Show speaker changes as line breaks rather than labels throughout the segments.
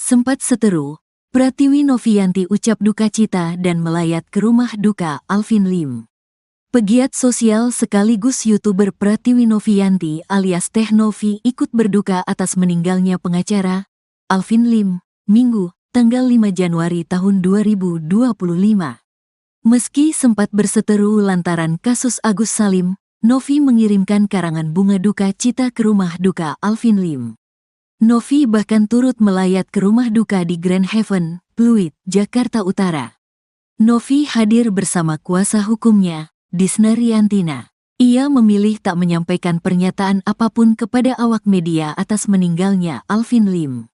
Sempat seteru, Pratiwi Novianti ucap duka cita dan melayat ke rumah duka Alvin Lim. Pegiat sosial sekaligus YouTuber Pratiwi Novianti alias Teh Novi ikut berduka atas meninggalnya pengacara Alvin Lim, Minggu, tanggal 5 Januari tahun 2025. Meski sempat berseteru lantaran kasus Agus Salim, Novi mengirimkan karangan bunga duka cita ke rumah duka Alvin Lim. Novi bahkan turut melayat ke rumah duka di Grand Haven, Pluit, Jakarta Utara. Novi hadir bersama kuasa hukumnya, Disna Riantina. Ia memilih tak menyampaikan pernyataan apapun kepada awak media atas meninggalnya Alvin Lim.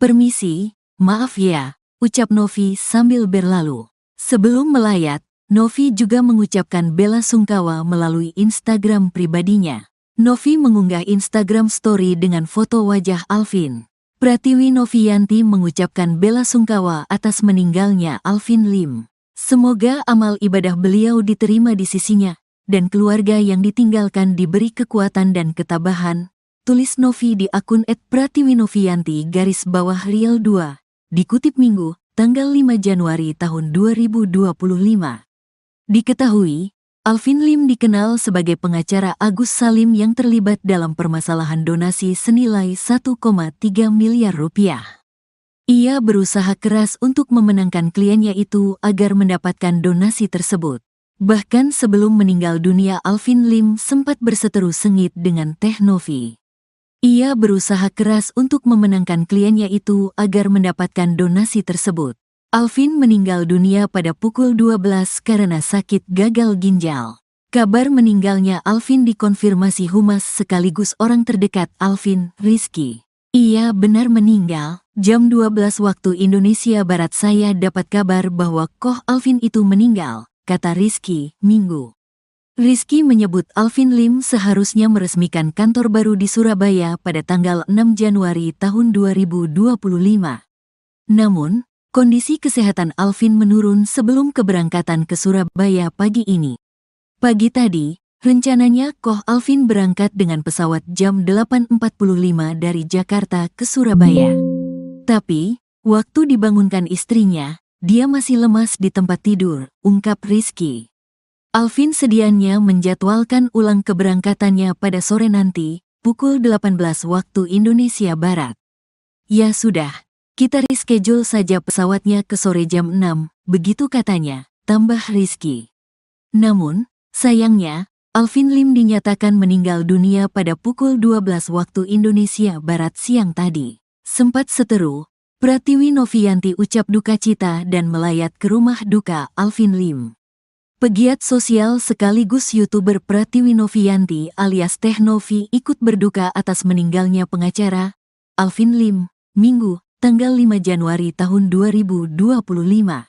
"Permisi, maaf ya," ucap Novi sambil berlalu. Sebelum melayat, Novi juga mengucapkan bela sungkawa melalui Instagram pribadinya. Novi mengunggah Instagram story dengan foto wajah Alvin. Pratiwi Novianti mengucapkan bela sungkawa atas meninggalnya Alvin Lim. Semoga amal ibadah beliau diterima di sisinya, dan keluarga yang ditinggalkan diberi kekuatan dan ketabahan, tulis Novi di akun @pratiwinovianti_real2, dikutip Minggu, tanggal 5 Januari tahun 2025. Diketahui, Alvin Lim dikenal sebagai pengacara Agus Salim yang terlibat dalam permasalahan donasi senilai 1,3 miliar rupiah. Ia berusaha keras untuk memenangkan kliennya itu agar mendapatkan donasi tersebut. Bahkan sebelum meninggal dunia, Alvin Lim sempat berseteru sengit dengan Teh Novi. Ia berusaha keras untuk memenangkan kliennya itu agar mendapatkan donasi tersebut. Alvin meninggal dunia pada pukul 12 karena sakit gagal ginjal. Kabar meninggalnya Alvin dikonfirmasi humas sekaligus orang terdekat Alvin, Rizky. "Ia benar meninggal. Jam 12 waktu Indonesia Barat saya dapat kabar bahwa Koh Alvin itu meninggal," kata Rizky, Minggu. Rizky menyebut Alvin Lim seharusnya meresmikan kantor baru di Surabaya pada tanggal 6 Januari tahun 2025. Namun, kondisi kesehatan Alvin menurun sebelum keberangkatan ke Surabaya pagi ini. Pagi tadi, rencananya Koh Alvin berangkat dengan pesawat jam 8.45 dari Jakarta ke Surabaya. Tapi, waktu dibangunkan istrinya, dia masih lemas di tempat tidur, ungkap Rizky. Alvin sedianya menjadwalkan ulang keberangkatannya pada sore nanti, pukul 18 waktu Indonesia Barat. "Ya sudah, kita reschedule saja pesawatnya ke sore jam 6, begitu katanya," tambah Rizky. Namun, sayangnya, Alvin Lim dinyatakan meninggal dunia pada pukul 12 waktu Indonesia Barat siang tadi. Sempat seteru, Pratiwi Novianti ucap duka cita dan melayat ke rumah duka Alvin Lim. Pegiat sosial sekaligus YouTuber Pratiwi Novianti alias Teh Novi ikut berduka atas meninggalnya pengacara Alvin Lim, Minggu, tanggal 5 Januari tahun 2025.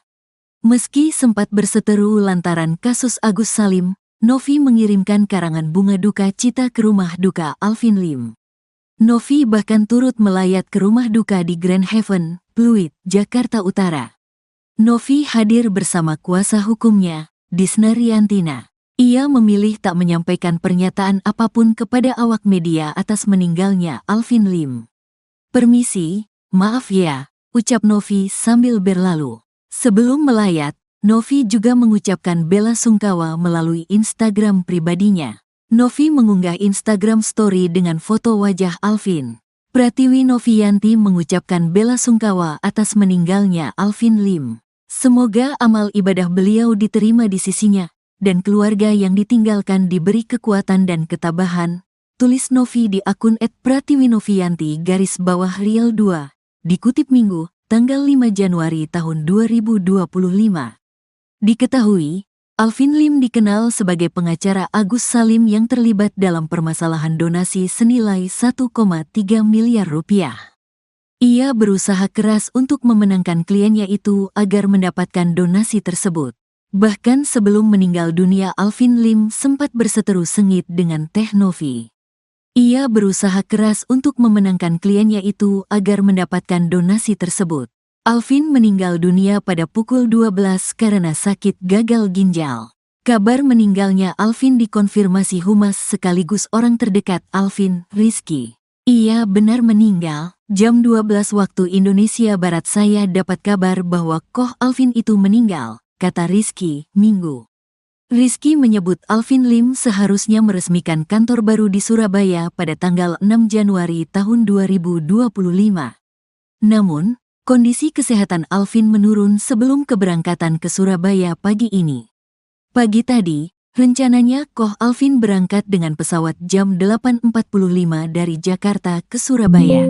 Meski sempat berseteru lantaran kasus Agus Salim, Novi mengirimkan karangan bunga duka cita ke rumah duka Alvin Lim. Novi bahkan turut melayat ke rumah duka di Grand Haven, Pluit, Jakarta Utara. Novi hadir bersama kuasa hukumnya, Disna Riantina. Ia memilih tak menyampaikan pernyataan apapun kepada awak media atas meninggalnya Alvin Lim. "Permisi, maaf ya," ucap Novi sambil berlalu. Sebelum melayat, Novi juga mengucapkan bela sungkawa melalui Instagram pribadinya. Novi mengunggah Instagram story dengan foto wajah Alvin. Pratiwi Novianti mengucapkan bela sungkawa atas meninggalnya Alvin Lim. Semoga amal ibadah beliau diterima di sisinya, dan keluarga yang ditinggalkan diberi kekuatan dan ketabahan, tulis Novi di akun @pratiwinovianti_real2, dikutip Minggu, tanggal 5 Januari tahun 2025. Diketahui, Alvin Lim dikenal sebagai pengacara Agus Salim yang terlibat dalam permasalahan donasi senilai 1,3 miliar rupiah. Ia berusaha keras untuk memenangkan kliennya itu agar mendapatkan donasi tersebut. Bahkan sebelum meninggal dunia, Alvin Lim sempat berseteru sengit dengan Teh Novi. Ia berusaha keras untuk memenangkan kliennya itu agar mendapatkan donasi tersebut. Alvin meninggal dunia pada pukul 12 karena sakit gagal ginjal. Kabar meninggalnya Alvin dikonfirmasi humas sekaligus orang terdekat Alvin, Rizky. Iya benar meninggal. Jam 12 waktu Indonesia Barat saya dapat kabar bahwa Koh Alvin itu meninggal, kata Rizky, Minggu. Rizky menyebut Alvin Lim seharusnya meresmikan kantor baru di Surabaya pada tanggal 6 Januari tahun 2025. Namun, kondisi kesehatan Alvin menurun sebelum keberangkatan ke Surabaya pagi ini. Pagi tadi, rencananya Koh Alvin berangkat dengan pesawat jam 8.45 dari Jakarta ke Surabaya.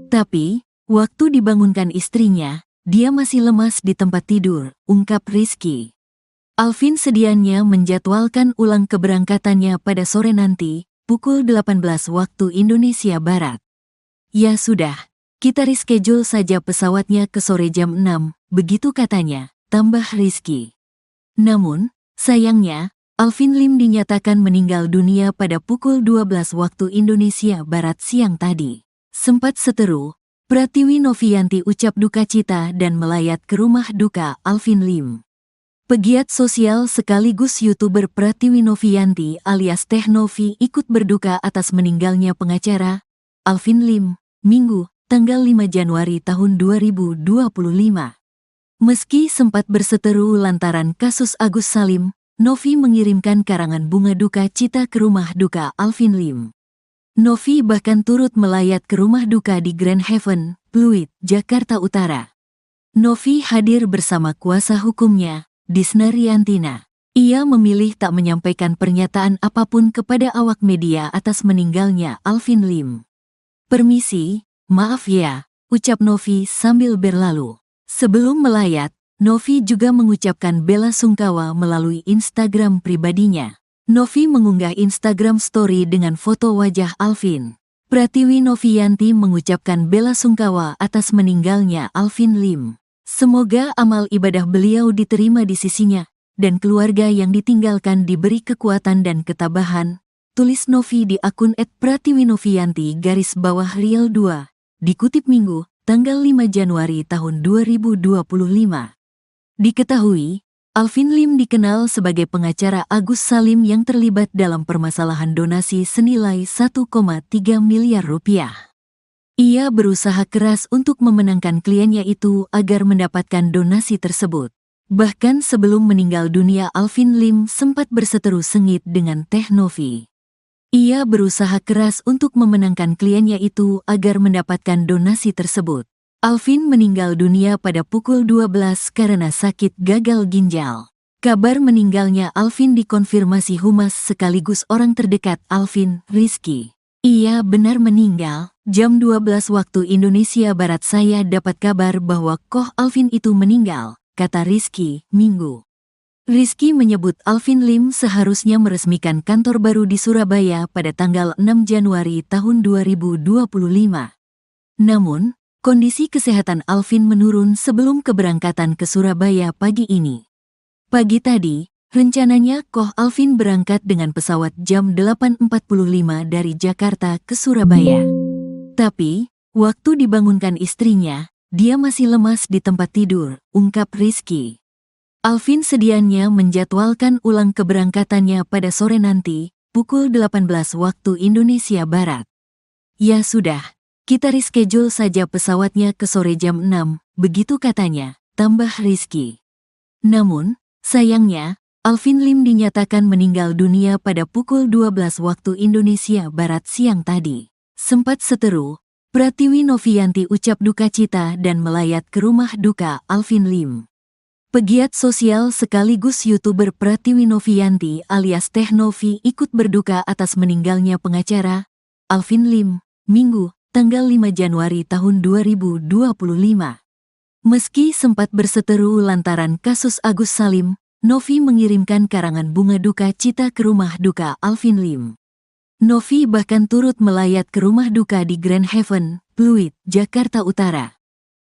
Tapi, waktu dibangunkan istrinya, dia masih lemas di tempat tidur, ungkap Rizky. Alvin sedianya menjadwalkan ulang keberangkatannya pada sore nanti, pukul 18 waktu Indonesia Barat. Ya sudah, kita reschedule saja pesawatnya ke sore jam 6, begitu katanya, tambah Rizky. Namun, sayangnya, Alvin Lim dinyatakan meninggal dunia pada pukul 12 waktu Indonesia Barat siang tadi. Sempat seteru, Pratiwi Novianti ucap duka cita dan melayat ke rumah duka Alvin Lim. Pegiat sosial sekaligus YouTuber Pratiwi Novianti alias Teh Novi ikut berduka atas meninggalnya pengacara Alvin Lim, Minggu, tanggal 5 Januari tahun 2025. Meski sempat berseteru lantaran kasus Agus Salim, Novi mengirimkan karangan bunga duka cita ke rumah duka Alvin Lim. Novi bahkan turut melayat ke rumah duka di Grand Haven, Pluit, Jakarta Utara. Novi hadir bersama kuasa hukumnya, Disna Riantina. Ia memilih tak menyampaikan pernyataan apapun kepada awak media atas meninggalnya Alvin Lim. Permisi, maaf ya, ucap Novi sambil berlalu. Sebelum melayat, Novi juga mengucapkan bela sungkawa melalui Instagram pribadinya. Novi mengunggah Instagram story dengan foto wajah Alvin. Pratiwi Novianti mengucapkan bela sungkawa atas meninggalnya Alvin Lim. Semoga amal ibadah beliau diterima di sisinya, dan keluarga yang ditinggalkan diberi kekuatan dan ketabahan, tulis Novi di akun @pratiwinovianti_real2, dikutip Minggu, tanggal 5 Januari tahun 2025. Diketahui, Alvin Lim dikenal sebagai pengacara Agus Salim yang terlibat dalam permasalahan donasi senilai 1,3 miliar rupiah. Ia berusaha keras untuk memenangkan kliennya itu agar mendapatkan donasi tersebut. Bahkan sebelum meninggal dunia Alvin Lim sempat berseteru sengit dengan Teh Novi. Ia berusaha keras untuk memenangkan kliennya itu agar mendapatkan donasi tersebut. Alvin meninggal dunia pada pukul 12 karena sakit gagal ginjal. Kabar meninggalnya Alvin dikonfirmasi humas sekaligus orang terdekat Alvin, Rizky. Ia benar meninggal. Jam 12 waktu Indonesia Barat saya dapat kabar bahwa Koh Alvin itu meninggal, kata Rizky, Minggu. Rizky menyebut Alvin Lim seharusnya meresmikan kantor baru di Surabaya pada tanggal 6 Januari tahun 2025. Namun, kondisi kesehatan Alvin menurun sebelum keberangkatan ke Surabaya pagi ini. Pagi tadi, rencananya Koh Alvin berangkat dengan pesawat jam 8.45 dari Jakarta ke Surabaya. Tapi, waktu dibangunkan istrinya, dia masih lemas di tempat tidur, ungkap Rizky. Alvin sedianya menjadwalkan ulang keberangkatannya pada sore nanti, pukul 18 waktu Indonesia Barat. Ya sudah, kita reschedule saja pesawatnya ke sore jam 6, begitu katanya, tambah Rizky. Namun, sayangnya, Alvin Lim dinyatakan meninggal dunia pada pukul 12 waktu Indonesia Barat siang tadi. Sempat seteru, Pratiwi Novianti ucap duka cita dan melayat ke rumah duka Alvin Lim. Pegiat sosial sekaligus YouTuber Pratiwi Novianti alias Teh Novi ikut berduka atas meninggalnya pengacara Alvin Lim, Minggu, tanggal 5 Januari tahun 2025. Meski sempat berseteru lantaran kasus Agus Salim, Novi mengirimkan karangan bunga duka cita ke rumah duka Alvin Lim. Novi bahkan turut melayat ke rumah duka di Grand Haven, Pluit, Jakarta Utara.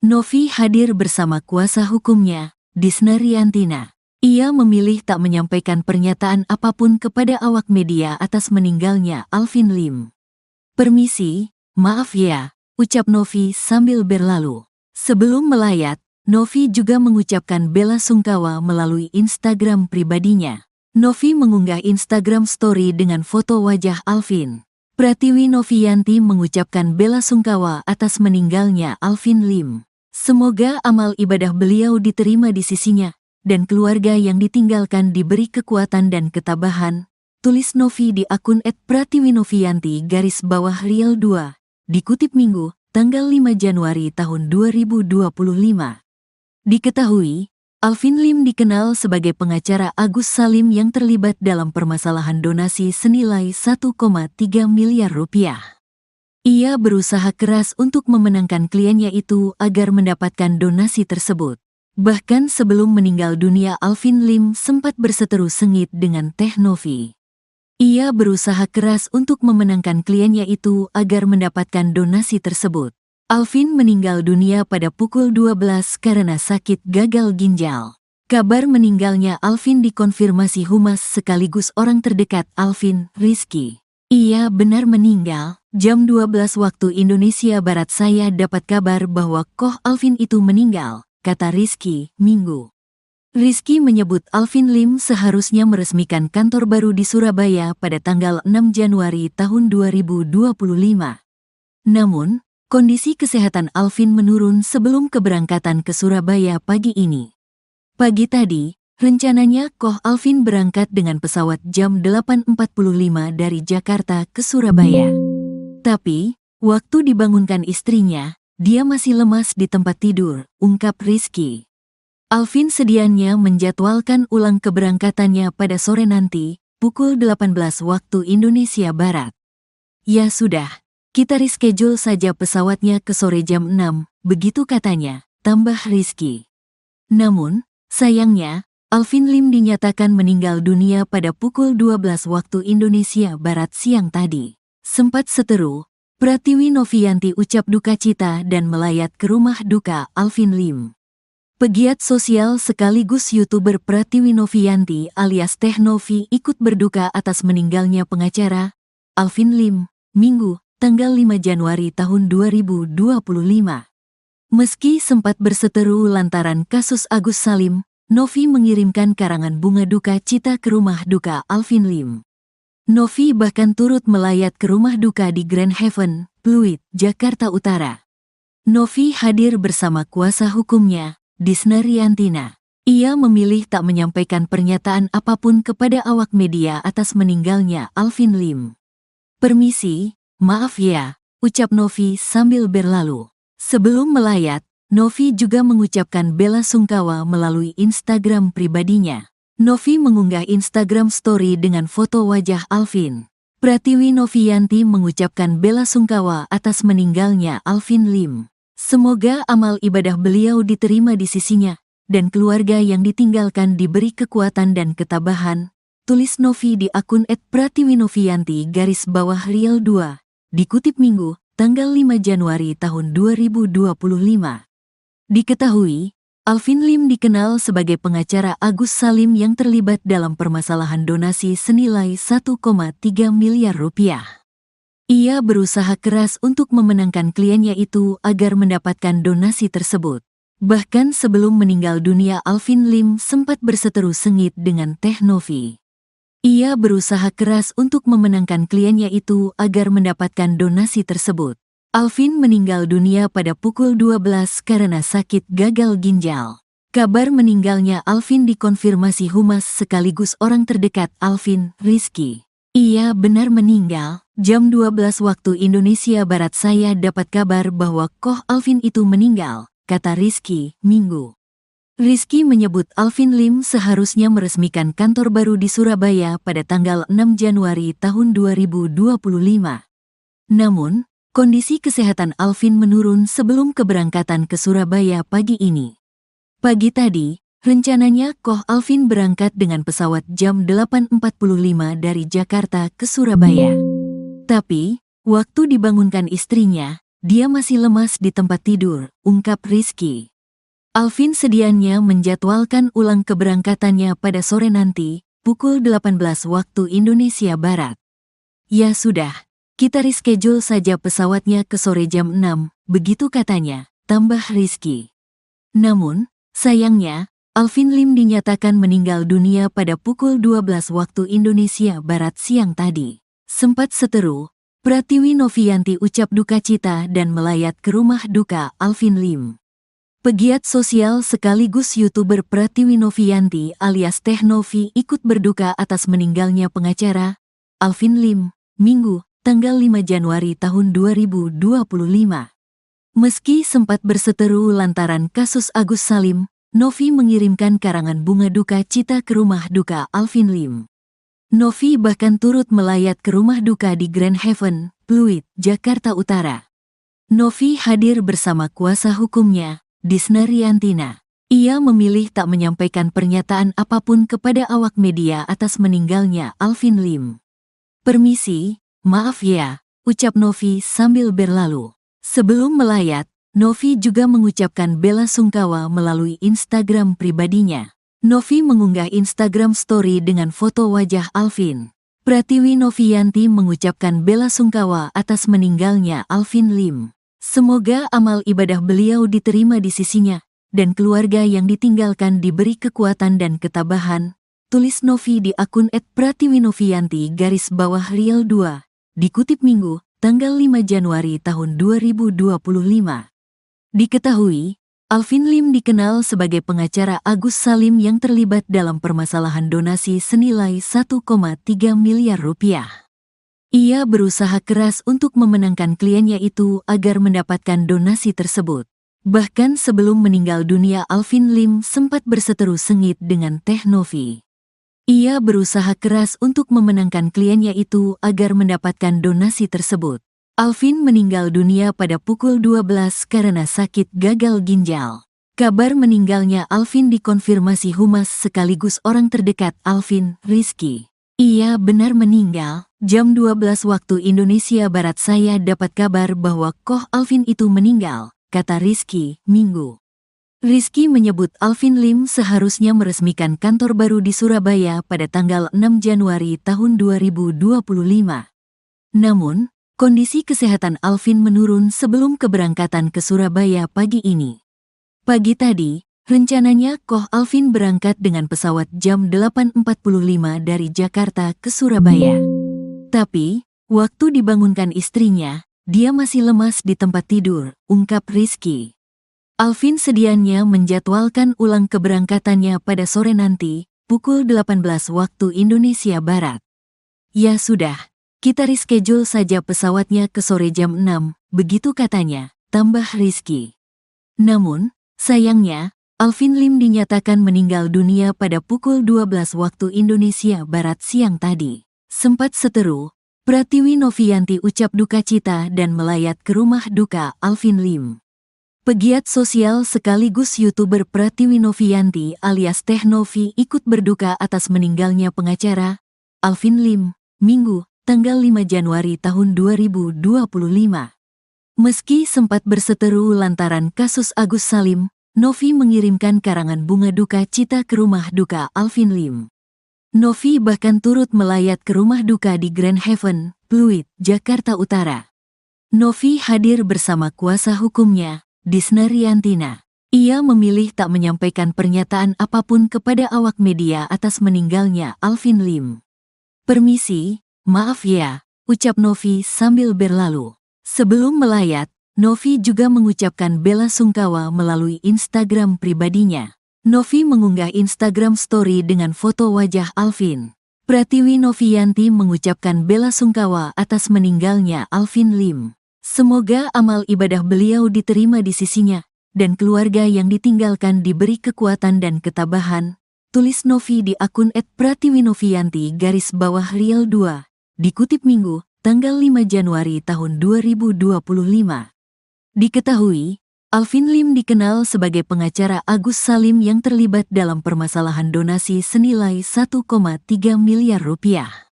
Novi hadir bersama kuasa hukumnya, Disna Riantina. Ia memilih tak menyampaikan pernyataan apapun kepada awak media atas meninggalnya Alvin Lim. Permisi, maaf ya, ucap Novi sambil berlalu. Sebelum melayat, Novi juga mengucapkan bela sungkawa melalui Instagram pribadinya. Novi mengunggah Instagram story dengan foto wajah Alvin. Pratiwi Novianti mengucapkan bela sungkawa atas meninggalnya Alvin Lim. Semoga amal ibadah beliau diterima di sisinya, dan keluarga yang ditinggalkan diberi kekuatan dan ketabahan, tulis Novi di akun @pratiwinovianti_real2, dikutip Minggu, tanggal 5 Januari tahun 2025. Diketahui, Alvin Lim dikenal sebagai pengacara Agus Salim yang terlibat dalam permasalahan donasi senilai 1,3 miliar rupiah. Ia berusaha keras untuk memenangkan kliennya itu agar mendapatkan donasi tersebut. Bahkan sebelum meninggal dunia, Alvin Lim sempat berseteru sengit dengan Teh Novi. Ia berusaha keras untuk memenangkan kliennya itu agar mendapatkan donasi tersebut. Alvin meninggal dunia pada pukul 12 karena sakit gagal ginjal. Kabar meninggalnya Alvin dikonfirmasi humas sekaligus orang terdekat Alvin, Rizky. Ia benar meninggal. Jam 12 waktu Indonesia Barat saya dapat kabar bahwa Koh Alvin itu meninggal, kata Rizky, Minggu. Rizky menyebut Alvin Lim seharusnya meresmikan kantor baru di Surabaya pada tanggal 6 Januari tahun 2025. Namun, kondisi kesehatan Alvin menurun sebelum keberangkatan ke Surabaya pagi ini. Pagi tadi, rencananya Koh Alvin berangkat dengan pesawat jam 8.45 dari Jakarta ke Surabaya. Tapi, waktu dibangunkan istrinya, dia masih lemas di tempat tidur, ungkap Rizky. Alvin sedianya menjadwalkan ulang keberangkatannya pada sore nanti, pukul 18 waktu Indonesia Barat. Ya sudah. Kita reschedule saja pesawatnya ke sore jam 6, begitu katanya, tambah Rizky. Namun, sayangnya, Alvin Lim dinyatakan meninggal dunia pada pukul 12 waktu Indonesia Barat siang tadi. Sempat seteru, Pratiwi Novianti ucap duka cita dan melayat ke rumah duka Alvin Lim. Pegiat sosial sekaligus YouTuber Pratiwi Novianti alias Teh Novi ikut berduka atas meninggalnya pengacara Alvin Lim, Minggu, tanggal 5 Januari tahun 2025. Meski sempat berseteru lantaran kasus Agus Salim, Novi mengirimkan karangan bunga duka cita ke rumah duka Alvin Lim. Novi bahkan turut melayat ke rumah duka di Grand Haven, Pluit, Jakarta Utara. Novi hadir bersama kuasa hukumnya, Disna Riantina. Ia memilih tak menyampaikan pernyataan apapun kepada awak media atas meninggalnya Alvin Lim. Permisi, maaf ya, ucap Novi sambil berlalu. Sebelum melayat, Novi juga mengucapkan bela sungkawa melalui Instagram pribadinya. Novi mengunggah Instagram story dengan foto wajah Alvin. Pratiwi Novianti mengucapkan bela sungkawa atas meninggalnya Alvin Lim. Semoga amal ibadah beliau diterima di sisinya, dan keluarga yang ditinggalkan diberi kekuatan dan ketabahan, tulis Novi di akun @pratiwinovianti_real2, dikutip Minggu, tanggal 5 Januari tahun 2025. Diketahui, Alvin Lim dikenal sebagai pengacara Agus Salim yang terlibat dalam permasalahan donasi senilai 1,3 miliar rupiah. Ia berusaha keras untuk memenangkan kliennya itu agar mendapatkan donasi tersebut. Bahkan sebelum meninggal dunia, Alvin Lim sempat berseteru sengit dengan Teh Novi. Ia berusaha keras untuk memenangkan kliennya itu agar mendapatkan donasi tersebut. Alvin meninggal dunia pada pukul 12 karena sakit gagal ginjal. Kabar meninggalnya Alvin dikonfirmasi humas sekaligus orang terdekat Alvin, Rizky. Ia benar meninggal. Jam 12 waktu Indonesia Barat saya dapat kabar bahwa Koh Alvin itu meninggal, kata Rizky, Minggu. Rizky menyebut Alvin Lim seharusnya meresmikan kantor baru di Surabaya pada tanggal 6 Januari tahun 2025. Namun, kondisi kesehatan Alvin menurun sebelum keberangkatan ke Surabaya pagi ini. Pagi tadi, rencananya Koh Alvin berangkat dengan pesawat jam 8.45 dari Jakarta ke Surabaya. Tapi, waktu dibangunkan istrinya, dia masih lemas di tempat tidur, ungkap Rizky. Alvin sedianya menjadwalkan ulang keberangkatannya pada sore nanti, pukul 18 waktu Indonesia Barat. Ya sudah, kita reschedule saja pesawatnya ke sore jam 6, begitu katanya, tambah Rizky. Namun, sayangnya, Alvin Lim dinyatakan meninggal dunia pada pukul 12 waktu Indonesia Barat siang tadi. Sempat seteru, Pratiwi Novianti ucap duka cita dan melayat ke rumah duka Alvin Lim. Pegiat sosial sekaligus YouTuber Pratiwi Novianti alias Teh Novi ikut berduka atas meninggalnya pengacara Alvin Lim, Minggu, tanggal 5 Januari tahun 2025. Meski sempat berseteru lantaran kasus Agus Salim, Novi mengirimkan karangan bunga duka cita ke rumah duka Alvin Lim. Novi bahkan turut melayat ke rumah duka di Grand Haven, Pluit, Jakarta Utara. Novi hadir bersama kuasa hukumnya, Disna Riantina. Ia memilih tak menyampaikan pernyataan apapun kepada awak media atas meninggalnya Alvin Lim. "Permisi, maaf ya," ucap Novi sambil berlalu. Sebelum melayat, Novi juga mengucapkan bela sungkawa melalui Instagram pribadinya. Novi mengunggah Instagram story dengan foto wajah Alvin. Pratiwi Novianti mengucapkan bela sungkawa atas meninggalnya Alvin Lim. Semoga amal ibadah beliau diterima di sisinya, dan keluarga yang ditinggalkan diberi kekuatan dan ketabahan, tulis Novi di akun @pratiwinovianti_real2, dikutip Minggu, tanggal 5 Januari tahun 2025. Diketahui, Alvin Lim dikenal sebagai pengacara Agus Salim yang terlibat dalam permasalahan donasi senilai 1,3 miliar rupiah. Ia berusaha keras untuk memenangkan kliennya itu agar mendapatkan donasi tersebut. Bahkan sebelum meninggal dunia, Alvin Lim sempat berseteru sengit dengan Teh Novi. Ia berusaha keras untuk memenangkan kliennya itu agar mendapatkan donasi tersebut. Alvin meninggal dunia pada pukul 12 karena sakit gagal ginjal. Kabar meninggalnya Alvin dikonfirmasi humas sekaligus orang terdekat Alvin, Rizky. "Ia benar meninggal. Jam 12 waktu Indonesia Barat saya dapat kabar bahwa Koh Alvin itu meninggal," kata Rizky, Minggu. Rizky menyebut Alvin Lim seharusnya meresmikan kantor baru di Surabaya pada tanggal 6 Januari tahun 2025. Namun, kondisi kesehatan Alvin menurun sebelum keberangkatan ke Surabaya pagi ini. Pagi tadi, rencananya Koh Alvin berangkat dengan pesawat jam 8.45 dari Jakarta ke Surabaya. Tapi, waktu dibangunkan istrinya, dia masih lemas di tempat tidur, ungkap Rizky. Alvin sedianya menjadwalkan ulang keberangkatannya pada sore nanti, pukul 18 waktu Indonesia Barat. "Ya sudah, kita reschedule saja pesawatnya ke sore jam 6, begitu katanya," tambah Rizky. Namun, sayangnya, Alvin Lim dinyatakan meninggal dunia pada pukul 12 waktu Indonesia Barat siang tadi. Sempat seteru, Pratiwi Novianti ucap duka cita dan melayat ke rumah duka Alvin Lim. Pegiat sosial sekaligus YouTuber Pratiwi Novianti alias Teh Novi ikut berduka atas meninggalnya pengacara Alvin Lim, Minggu, tanggal 5 Januari tahun 2025. Meski sempat berseteru lantaran kasus Agus Salim, Novi mengirimkan karangan bunga duka cita ke rumah duka Alvin Lim. Novi bahkan turut melayat ke rumah duka di Grand Haven, Pluit, Jakarta Utara. Novi hadir bersama kuasa hukumnya, Disna Riantina. Ia memilih tak menyampaikan pernyataan apapun kepada awak media atas meninggalnya Alvin Lim. "Permisi, maaf ya," ucap Novi sambil berlalu. Sebelum melayat, Novi juga mengucapkan bela sungkawa melalui Instagram pribadinya. Novi mengunggah Instagram story dengan foto wajah Alvin. Pratiwi Novianti mengucapkan bela sungkawa atas meninggalnya Alvin Lim. Semoga amal ibadah beliau diterima di sisinya, dan keluarga yang ditinggalkan diberi kekuatan dan ketabahan, tulis Novi di akun @pratiwinovianti_real2, dikutip Minggu, tanggal 5 Januari tahun 2025. Diketahui, Alvin Lim dikenal sebagai pengacara Agus Salim yang terlibat dalam permasalahan donasi senilai 1,3 miliar rupiah.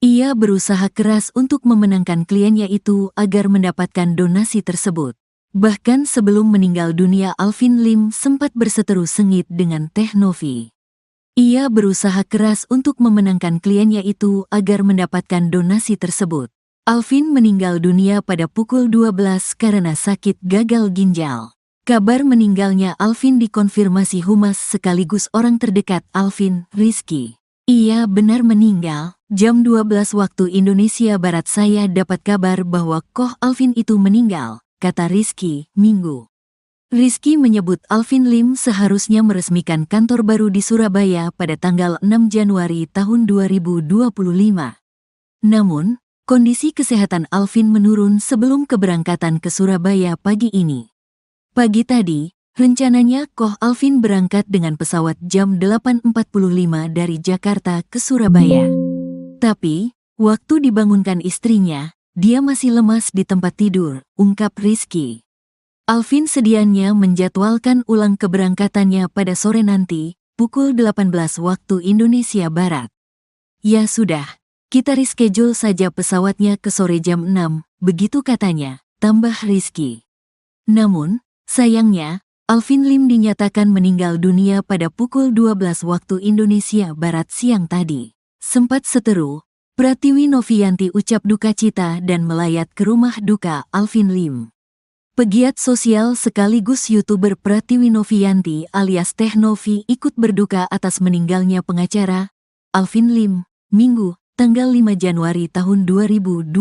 Ia berusaha keras untuk memenangkan kliennya itu agar mendapatkan donasi tersebut. Bahkan sebelum meninggal dunia, Alvin Lim sempat berseteru sengit dengan Teh Novi. Ia berusaha keras untuk memenangkan kliennya itu agar mendapatkan donasi tersebut. Alvin meninggal dunia pada pukul 12 karena sakit gagal ginjal. Kabar meninggalnya Alvin dikonfirmasi humas sekaligus orang terdekat Alvin, Rizky. Iya benar meninggal. Jam 12 waktu Indonesia Barat saya dapat kabar bahwa Koh Alvin itu meninggal, kata Rizky, Minggu. Rizky menyebut Alvin Lim seharusnya meresmikan kantor baru di Surabaya pada tanggal 6 Januari tahun 2025. Namun, kondisi kesehatan Alvin menurun sebelum keberangkatan ke Surabaya pagi ini. Pagi tadi, rencananya Koh Alvin berangkat dengan pesawat jam 8.45 dari Jakarta ke Surabaya. Tapi, waktu dibangunkan istrinya, dia masih lemas di tempat tidur, ungkap Rizky. Alvin sedianya menjadwalkan ulang keberangkatannya pada sore nanti, pukul 18 waktu Indonesia Barat. Ya sudah, kita reschedule saja pesawatnya ke sore jam 6, begitu katanya, tambah Rizky. Namun, sayangnya, Alvin Lim dinyatakan meninggal dunia pada pukul 12 waktu Indonesia Barat siang tadi. Sempat seteru, Pratiwi Novianti ucap duka cita dan melayat ke rumah duka Alvin Lim. Pegiat sosial sekaligus YouTuber Pratiwi Novianti alias Teh Novi ikut berduka atas meninggalnya pengacara Alvin Lim, Minggu, tanggal 5 Januari tahun 2025.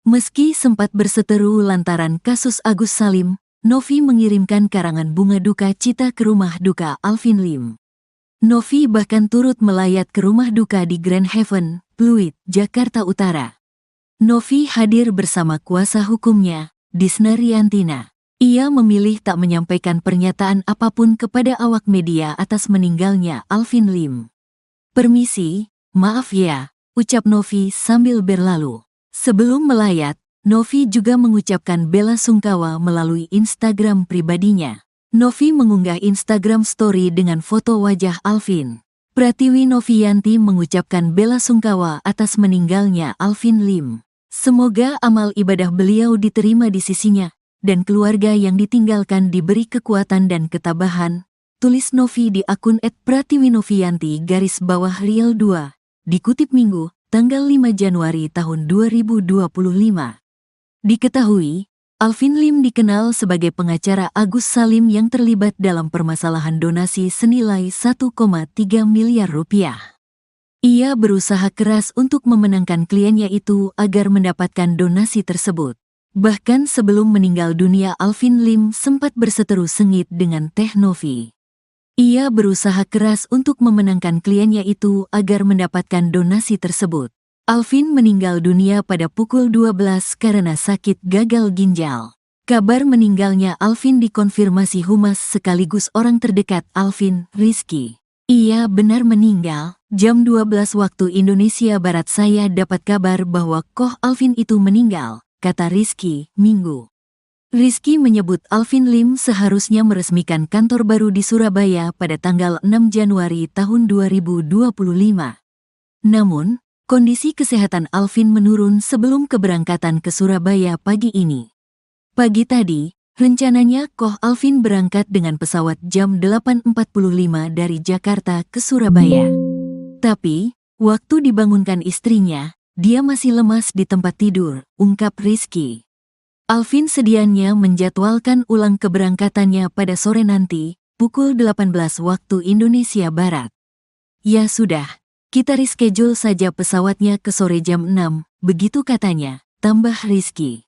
Meski sempat berseteru lantaran kasus Agus Salim, Novi mengirimkan karangan bunga duka cita ke rumah duka Alvin Lim. Novi bahkan turut melayat ke rumah duka di Grand Heaven, Pluit, Jakarta Utara. Novi hadir bersama kuasa hukumnya, Disna Riantina. Ia memilih tak menyampaikan pernyataan apapun kepada awak media atas meninggalnya Alvin Lim. Permisi, maaf ya, ucap Novi sambil berlalu. Sebelum melayat, Novi juga mengucapkan bela sungkawa melalui Instagram pribadinya. Novi mengunggah Instagram story dengan foto wajah Alvin. Pratiwi Novianti mengucapkan bela sungkawa atas meninggalnya Alvin Lim. Semoga amal ibadah beliau diterima di sisinya, dan keluarga yang ditinggalkan diberi kekuatan dan ketabahan, tulis Novi di akun @pratiwinovianti_real2, dikutip Minggu, tanggal 5 Januari tahun 2025. Diketahui, Alvin Lim dikenal sebagai pengacara Agus Salim yang terlibat dalam permasalahan donasi senilai 1,3 miliar rupiah. Ia berusaha keras untuk memenangkan kliennya itu agar mendapatkan donasi tersebut. Bahkan sebelum meninggal dunia Alvin Lim sempat berseteru sengit dengan Teh Novi. Ia berusaha keras untuk memenangkan kliennya itu agar mendapatkan donasi tersebut. Alvin meninggal dunia pada pukul 12 karena sakit gagal ginjal. Kabar meninggalnya Alvin dikonfirmasi humas sekaligus orang terdekat Alvin, Rizky. Iya benar meninggal. Jam 12 waktu Indonesia Barat saya dapat kabar bahwa Koh Alvin itu meninggal, kata Rizky, Minggu. Rizky menyebut Alvin Lim seharusnya meresmikan kantor baru di Surabaya pada tanggal 6 Januari tahun 2025. Namun, kondisi kesehatan Alvin menurun sebelum keberangkatan ke Surabaya pagi ini. Pagi tadi, rencananya Koh Alvin berangkat dengan pesawat jam 8.45 dari Jakarta ke Surabaya. Tapi, waktu dibangunkan istrinya, dia masih lemas di tempat tidur, ungkap Rizky. Alvin sedianya menjadwalkan ulang keberangkatannya pada sore nanti, pukul 18 waktu Indonesia Barat. Ya sudah, kita reschedule saja pesawatnya ke sore jam 6, begitu katanya, tambah Rizky.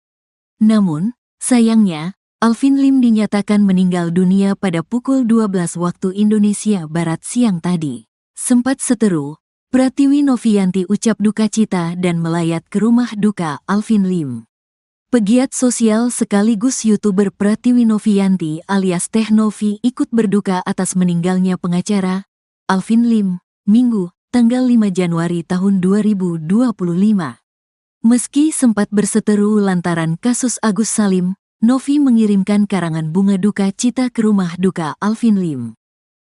Namun, sayangnya, Alvin Lim dinyatakan meninggal dunia pada pukul 12 waktu Indonesia Barat siang tadi. Sempat seteru, Pratiwi Novianti ucap duka cita dan melayat ke rumah duka Alvin Lim. Pegiat sosial sekaligus YouTuber Pratiwi Novianti alias Teh Novi ikut berduka atas meninggalnya pengacara Alvin Lim, Minggu, tanggal 5 Januari tahun 2025. Meski sempat berseteru lantaran kasus Agus Salim, Novi mengirimkan karangan bunga duka cita ke rumah duka Alvin Lim.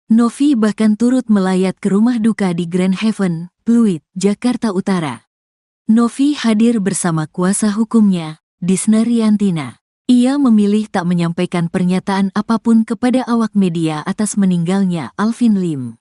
Novi bahkan turut melayat ke rumah duka di Grand Heaven, Pluit, Jakarta Utara. Novi hadir bersama kuasa hukumnya, Disna Riantina. Ia memilih tak menyampaikan pernyataan apapun kepada awak media atas meninggalnya Alvin Lim.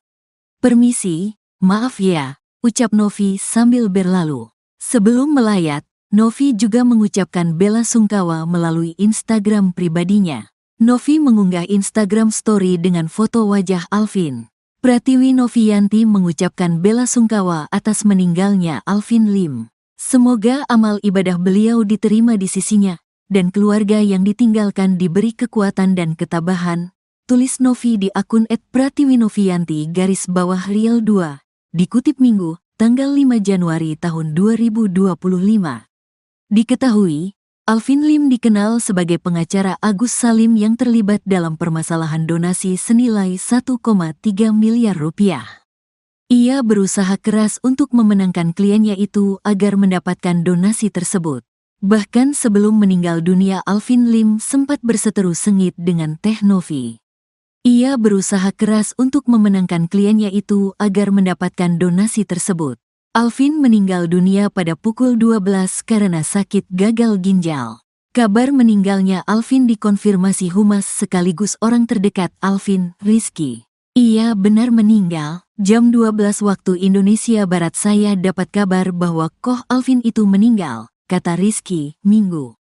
Permisi, maaf ya, ucap Novi sambil berlalu. Sebelum melayat, Novi juga mengucapkan bela sungkawa melalui Instagram pribadinya. Novi mengunggah Instagram story dengan foto wajah Alvin. Pratiwi Novianti mengucapkan bela sungkawa atas meninggalnya Alvin Lim. Semoga amal ibadah beliau diterima di sisinya, dan keluarga yang ditinggalkan diberi kekuatan dan ketabahan, tulis Novi di akun @pratiwinovianti_real2, dikutip Minggu, tanggal 5 Januari tahun 2025. Diketahui, Alvin Lim dikenal sebagai pengacara Agus Salim yang terlibat dalam permasalahan donasi senilai 1,3 miliar rupiah. Ia berusaha keras untuk memenangkan kliennya itu agar mendapatkan donasi tersebut. Bahkan sebelum meninggal dunia, Alvin Lim sempat berseteru sengit dengan Teh Novi. Ia berusaha keras untuk memenangkan kliennya itu agar mendapatkan donasi tersebut. Alvin meninggal dunia pada pukul 12 karena sakit gagal ginjal. Kabar meninggalnya Alvin dikonfirmasi humas sekaligus orang terdekat Alvin, Rizky. Ia benar meninggal. Jam 12 waktu Indonesia Barat saya dapat kabar bahwa Koh Alvin itu meninggal, kata Rizky, Minggu.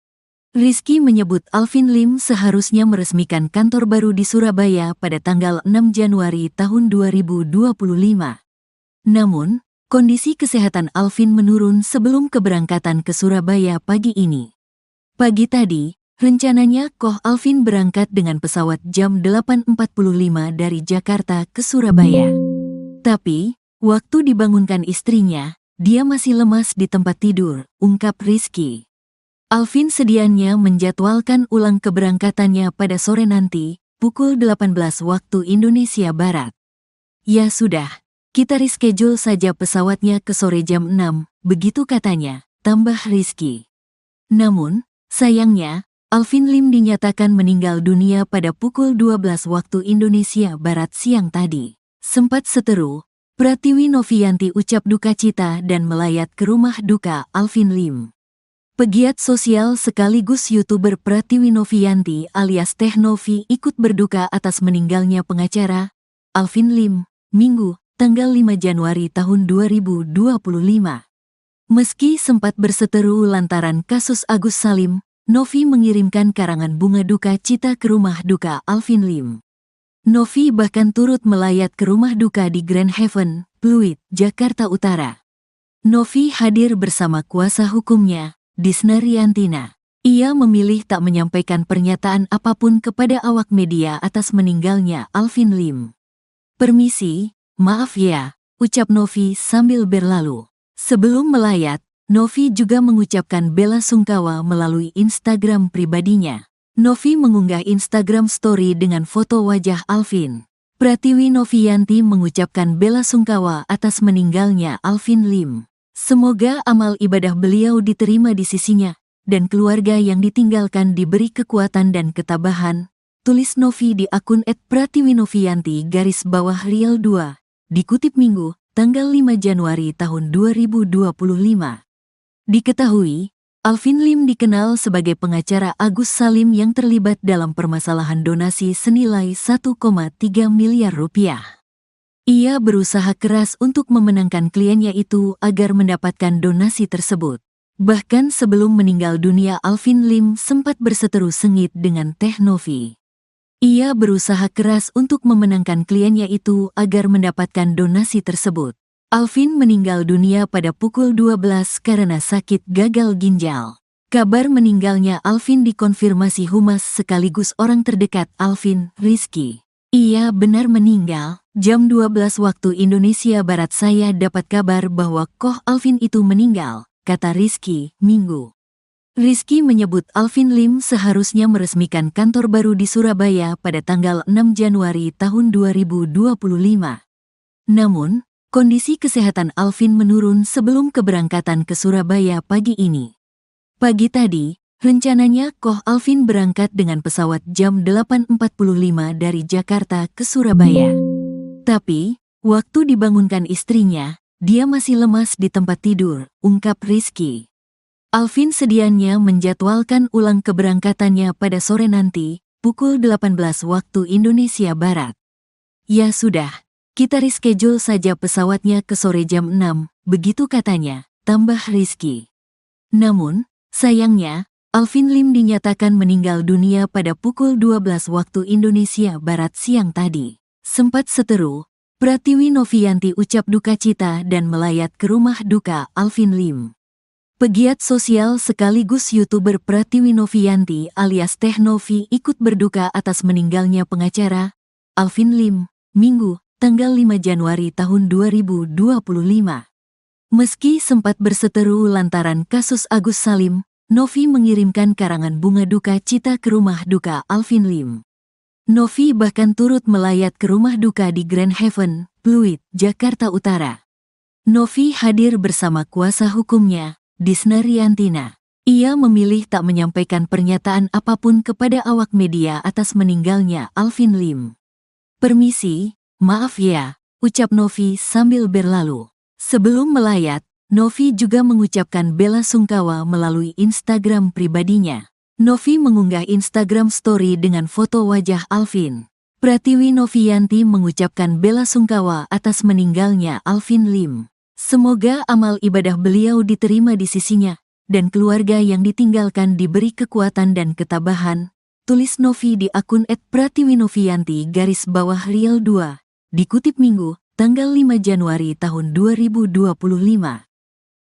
Rizky menyebut Alvin Lim seharusnya meresmikan kantor baru di Surabaya pada tanggal 6 Januari tahun 2025. Namun, kondisi kesehatan Alvin menurun sebelum keberangkatan ke Surabaya pagi ini. Pagi tadi, rencananya Koh Alvin berangkat dengan pesawat jam 8.45 dari Jakarta ke Surabaya. Tapi, waktu dibangunkan istrinya, dia masih lemas di tempat tidur, ungkap Rizky. Alvin sedianya menjadwalkan ulang keberangkatannya pada sore nanti, pukul 18 waktu Indonesia Barat. Ya sudah. Kita reschedule saja pesawatnya ke sore jam 6, begitu katanya, tambah Rizky. Namun, sayangnya, Alvin Lim dinyatakan meninggal dunia pada pukul 12 waktu Indonesia Barat siang tadi. Sempat seteru, Pratiwi Novianti ucap duka cita dan melayat ke rumah duka Alvin Lim. Pegiat sosial sekaligus YouTuber Pratiwi Novianti alias Teh Novi ikut berduka atas meninggalnya pengacara Alvin Lim, Minggu, tanggal 5 Januari tahun 2025. Meski sempat berseteru lantaran kasus Agus Salim, Novi mengirimkan karangan bunga duka cita ke rumah duka Alvin Lim. Novi bahkan turut melayat ke rumah duka di Grand Heaven, Pluit, Jakarta Utara. Novi hadir bersama kuasa hukumnya, Disna Riantina. Ia memilih tak menyampaikan pernyataan apapun kepada awak media atas meninggalnya Alvin Lim. Permisi, maaf ya, ucap Novi sambil berlalu. Sebelum melayat, Novi juga mengucapkan bela sungkawa melalui Instagram pribadinya. Novi mengunggah Instagram story dengan foto wajah Alvin. Pratiwi Novianti mengucapkan bela sungkawa atas meninggalnya Alvin Lim. Semoga amal ibadah beliau diterima di sisinya, dan keluarga yang ditinggalkan diberi kekuatan dan ketabahan, tulis Novi di akun @pratiwinovianti_real2. Dikutip Minggu, tanggal 5 Januari tahun 2025. Diketahui, Alvin Lim dikenal sebagai pengacara Agus Salim yang terlibat dalam permasalahan donasi senilai 1,3 miliar rupiah. Ia berusaha keras untuk memenangkan kliennya itu agar mendapatkan donasi tersebut. Bahkan sebelum meninggal dunia, Alvin Lim sempat berseteru sengit dengan Teh Novi. Ia berusaha keras untuk memenangkan kliennya itu agar mendapatkan donasi tersebut. Alvin meninggal dunia pada pukul 12 karena sakit gagal ginjal. Kabar meninggalnya Alvin dikonfirmasi humas sekaligus orang terdekat Alvin, Rizky. Ia benar meninggal. Jam 12 waktu Indonesia Barat saya dapat kabar bahwa Koh Alvin itu meninggal, kata Rizky, Minggu. Rizky menyebut Alvin Lim seharusnya meresmikan kantor baru di Surabaya pada tanggal 6 Januari tahun 2025. Namun, kondisi kesehatan Alvin menurun sebelum keberangkatan ke Surabaya pagi ini. Pagi tadi, rencananya Koh Alvin berangkat dengan pesawat jam 8.45 dari Jakarta ke Surabaya. Tapi, waktu dibangunkan istrinya, dia masih lemas di tempat tidur, ungkap Rizky. Alvin sedianya menjadwalkan ulang keberangkatannya pada sore nanti, pukul 18 waktu Indonesia Barat. Ya sudah, kita reschedule saja pesawatnya ke sore jam 6, begitu katanya, tambah Rizky. Namun, sayangnya, Alvin Lim dinyatakan meninggal dunia pada pukul 12 waktu Indonesia Barat siang tadi. Sempat seteru, Pratiwi Novianti ucap duka cita dan melayat ke rumah duka Alvin Lim. Pegiat sosial sekaligus YouTuber Pratiwi Novianti alias Teh Novi ikut berduka atas meninggalnya pengacara Alvin Lim, Minggu, tanggal 5 Januari tahun 2025. Meski sempat berseteru lantaran kasus Agus Salim, Novi mengirimkan karangan bunga duka cita ke rumah duka Alvin Lim. Novi bahkan turut melayat ke rumah duka di Grand Haven, Pluit, Jakarta Utara. Novi hadir bersama kuasa hukumnya, Disna Riantina. Ia memilih tak menyampaikan pernyataan apapun kepada awak media atas meninggalnya Alvin Lim. "Permisi, maaf ya," ucap Novi sambil berlalu. Sebelum melayat, Novi juga mengucapkan bela sungkawa melalui Instagram pribadinya. Novi mengunggah Instagram story dengan foto wajah Alvin. Pratiwi Novianti mengucapkan bela sungkawa atas meninggalnya Alvin Lim. Semoga amal ibadah beliau diterima di sisinya, dan keluarga yang ditinggalkan diberi kekuatan dan ketabahan, tulis Novi di akun @pratiwinovianti_real2, dikutip Minggu, tanggal 5 Januari tahun 2025.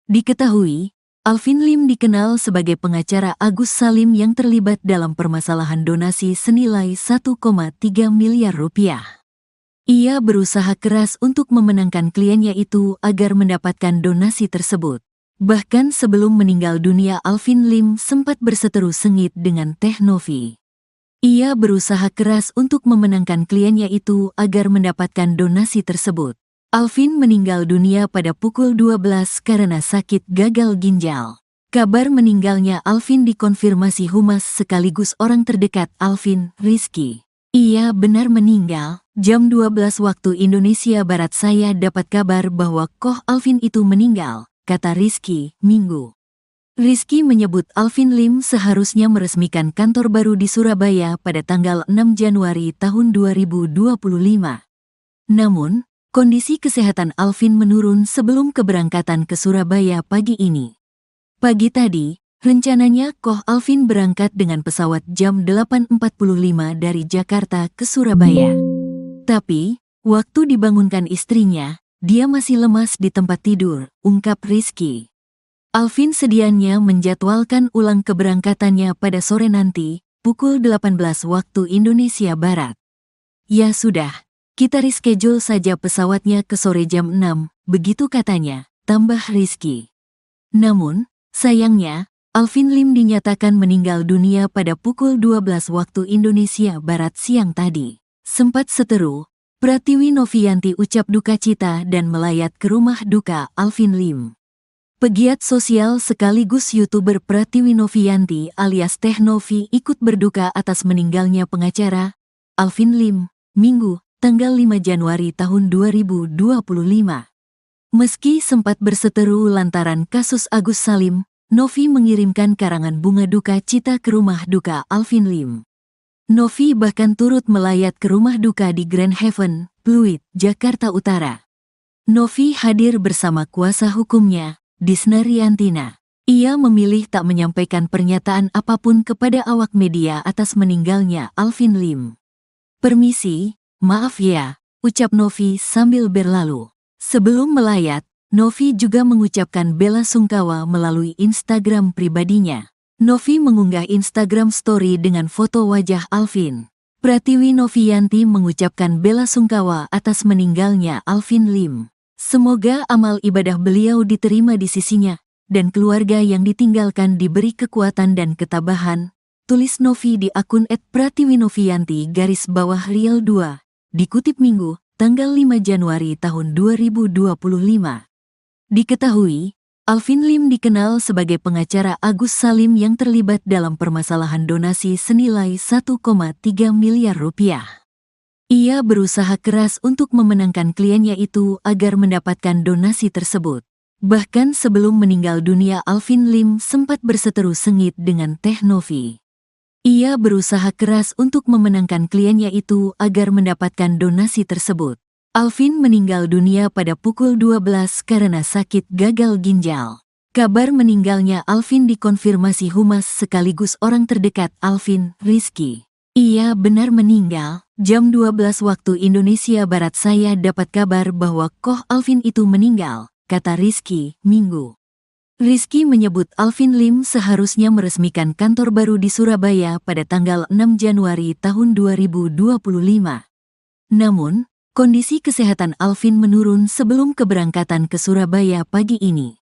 Diketahui, Alvin Lim dikenal sebagai pengacara Agus Salim yang terlibat dalam permasalahan donasi senilai 1,3 miliar rupiah. Ia berusaha keras untuk memenangkan kliennya itu agar mendapatkan donasi tersebut. Bahkan sebelum meninggal dunia Alvin Lim sempat berseteru sengit dengan Teh Novi. Ia berusaha keras untuk memenangkan kliennya itu agar mendapatkan donasi tersebut. Alvin meninggal dunia pada pukul 12 karena sakit gagal ginjal. Kabar meninggalnya Alvin dikonfirmasi humas sekaligus orang terdekat Alvin, Rizky. "Ia benar meninggal. Jam 12 waktu Indonesia Barat saya dapat kabar bahwa Koh Alvin itu meninggal," kata Rizky, Minggu. Rizky menyebut Alvin Lim seharusnya meresmikan kantor baru di Surabaya pada tanggal 6 Januari tahun 2025. Namun, kondisi kesehatan Alvin menurun sebelum keberangkatan ke Surabaya pagi ini. Pagi tadi, rencananya Koh Alvin berangkat dengan pesawat jam 8.45 dari Jakarta ke Surabaya. Tapi, waktu dibangunkan istrinya, dia masih lemas di tempat tidur, ungkap Rizky. Alvin sedianya menjadwalkan ulang keberangkatannya pada sore nanti, pukul 18 waktu Indonesia Barat. "Ya sudah, kita reschedule saja pesawatnya ke sore jam 6, begitu katanya, tambah Rizky. Namun, sayangnya, Alvin Lim dinyatakan meninggal dunia pada pukul 12 waktu Indonesia Barat siang tadi. Sempat seteru, Pratiwi Novianti ucap duka cita dan melayat ke rumah duka Alvin Lim. Pegiat sosial sekaligus YouTuber Pratiwi Novianti alias Teh Novi ikut berduka atas meninggalnya pengacara Alvin Lim, Minggu, tanggal 5 Januari tahun 2025. Meski sempat berseteru lantaran kasus Agus Salim, Novi mengirimkan karangan bunga duka cita ke rumah duka Alvin Lim. Novi bahkan turut melayat ke rumah duka di Grand Haven, Pluit, Jakarta Utara. Novi hadir bersama kuasa hukumnya, Disna Riantina. Ia memilih tak menyampaikan pernyataan apapun kepada awak media atas meninggalnya Alvin Lim. "Permisi, maaf ya," ucap Novi sambil berlalu. Sebelum melayat, Novi juga mengucapkan bela sungkawa melalui Instagram pribadinya. Novi mengunggah Instagram story dengan foto wajah Alvin. Pratiwi Novianti mengucapkan bela sungkawa atas meninggalnya Alvin Lim. Semoga amal ibadah beliau diterima di sisinya, dan keluarga yang ditinggalkan diberi kekuatan dan ketabahan, tulis Novi di akun @pratiwinovianti_real2, dikutip Minggu, tanggal 5 Januari tahun 2025. Diketahui, Alvin Lim dikenal sebagai pengacara Agus Salim yang terlibat dalam permasalahan donasi senilai 1,3 miliar rupiah. Ia berusaha keras untuk memenangkan kliennya itu agar mendapatkan donasi tersebut. Bahkan sebelum meninggal dunia Alvin Lim sempat berseteru sengit dengan Teh Novi. Ia berusaha keras untuk memenangkan kliennya itu agar mendapatkan donasi tersebut. Alvin meninggal dunia pada pukul 12 karena sakit gagal ginjal. Kabar meninggalnya Alvin dikonfirmasi humas sekaligus orang terdekat Alvin, Rizky. "Ia benar meninggal. Jam 12 waktu Indonesia Barat saya dapat kabar bahwa Koh Alvin itu meninggal, kata Rizky, Minggu. Rizky menyebut Alvin Lim seharusnya meresmikan kantor baru di Surabaya pada tanggal 6 Januari tahun 2025. Namun, kondisi kesehatan Alvin menurun sebelum keberangkatan ke Surabaya pagi ini.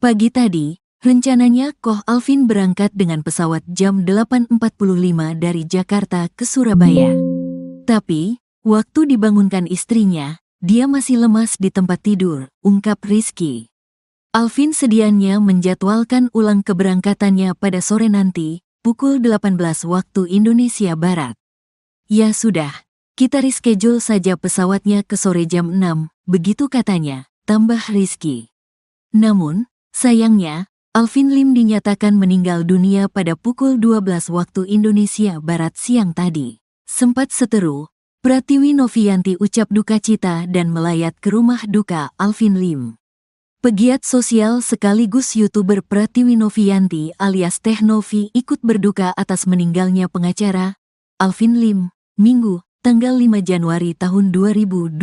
Pagi tadi, rencananya Koh Alvin berangkat dengan pesawat jam 8.45 dari Jakarta ke Surabaya. Tapi, waktu dibangunkan istrinya, dia masih lemas di tempat tidur, ungkap Rizky. Alvin sedianya menjadwalkan ulang keberangkatannya pada sore nanti, pukul 18 waktu Indonesia Barat. Ya sudah, kita reschedule saja pesawatnya ke sore jam 6, begitu katanya, tambah Rizky. Namun, sayangnya, Alvin Lim dinyatakan meninggal dunia pada pukul 12 waktu Indonesia Barat siang tadi. Sempat seteru, Pratiwi Novianti ucap duka cita dan melayat ke rumah duka Alvin Lim. Pegiat sosial sekaligus YouTuber Pratiwi Novianti alias Teh Novi ikut berduka atas meninggalnya pengacara Alvin Lim, Minggu, tanggal 5 Januari tahun 2025.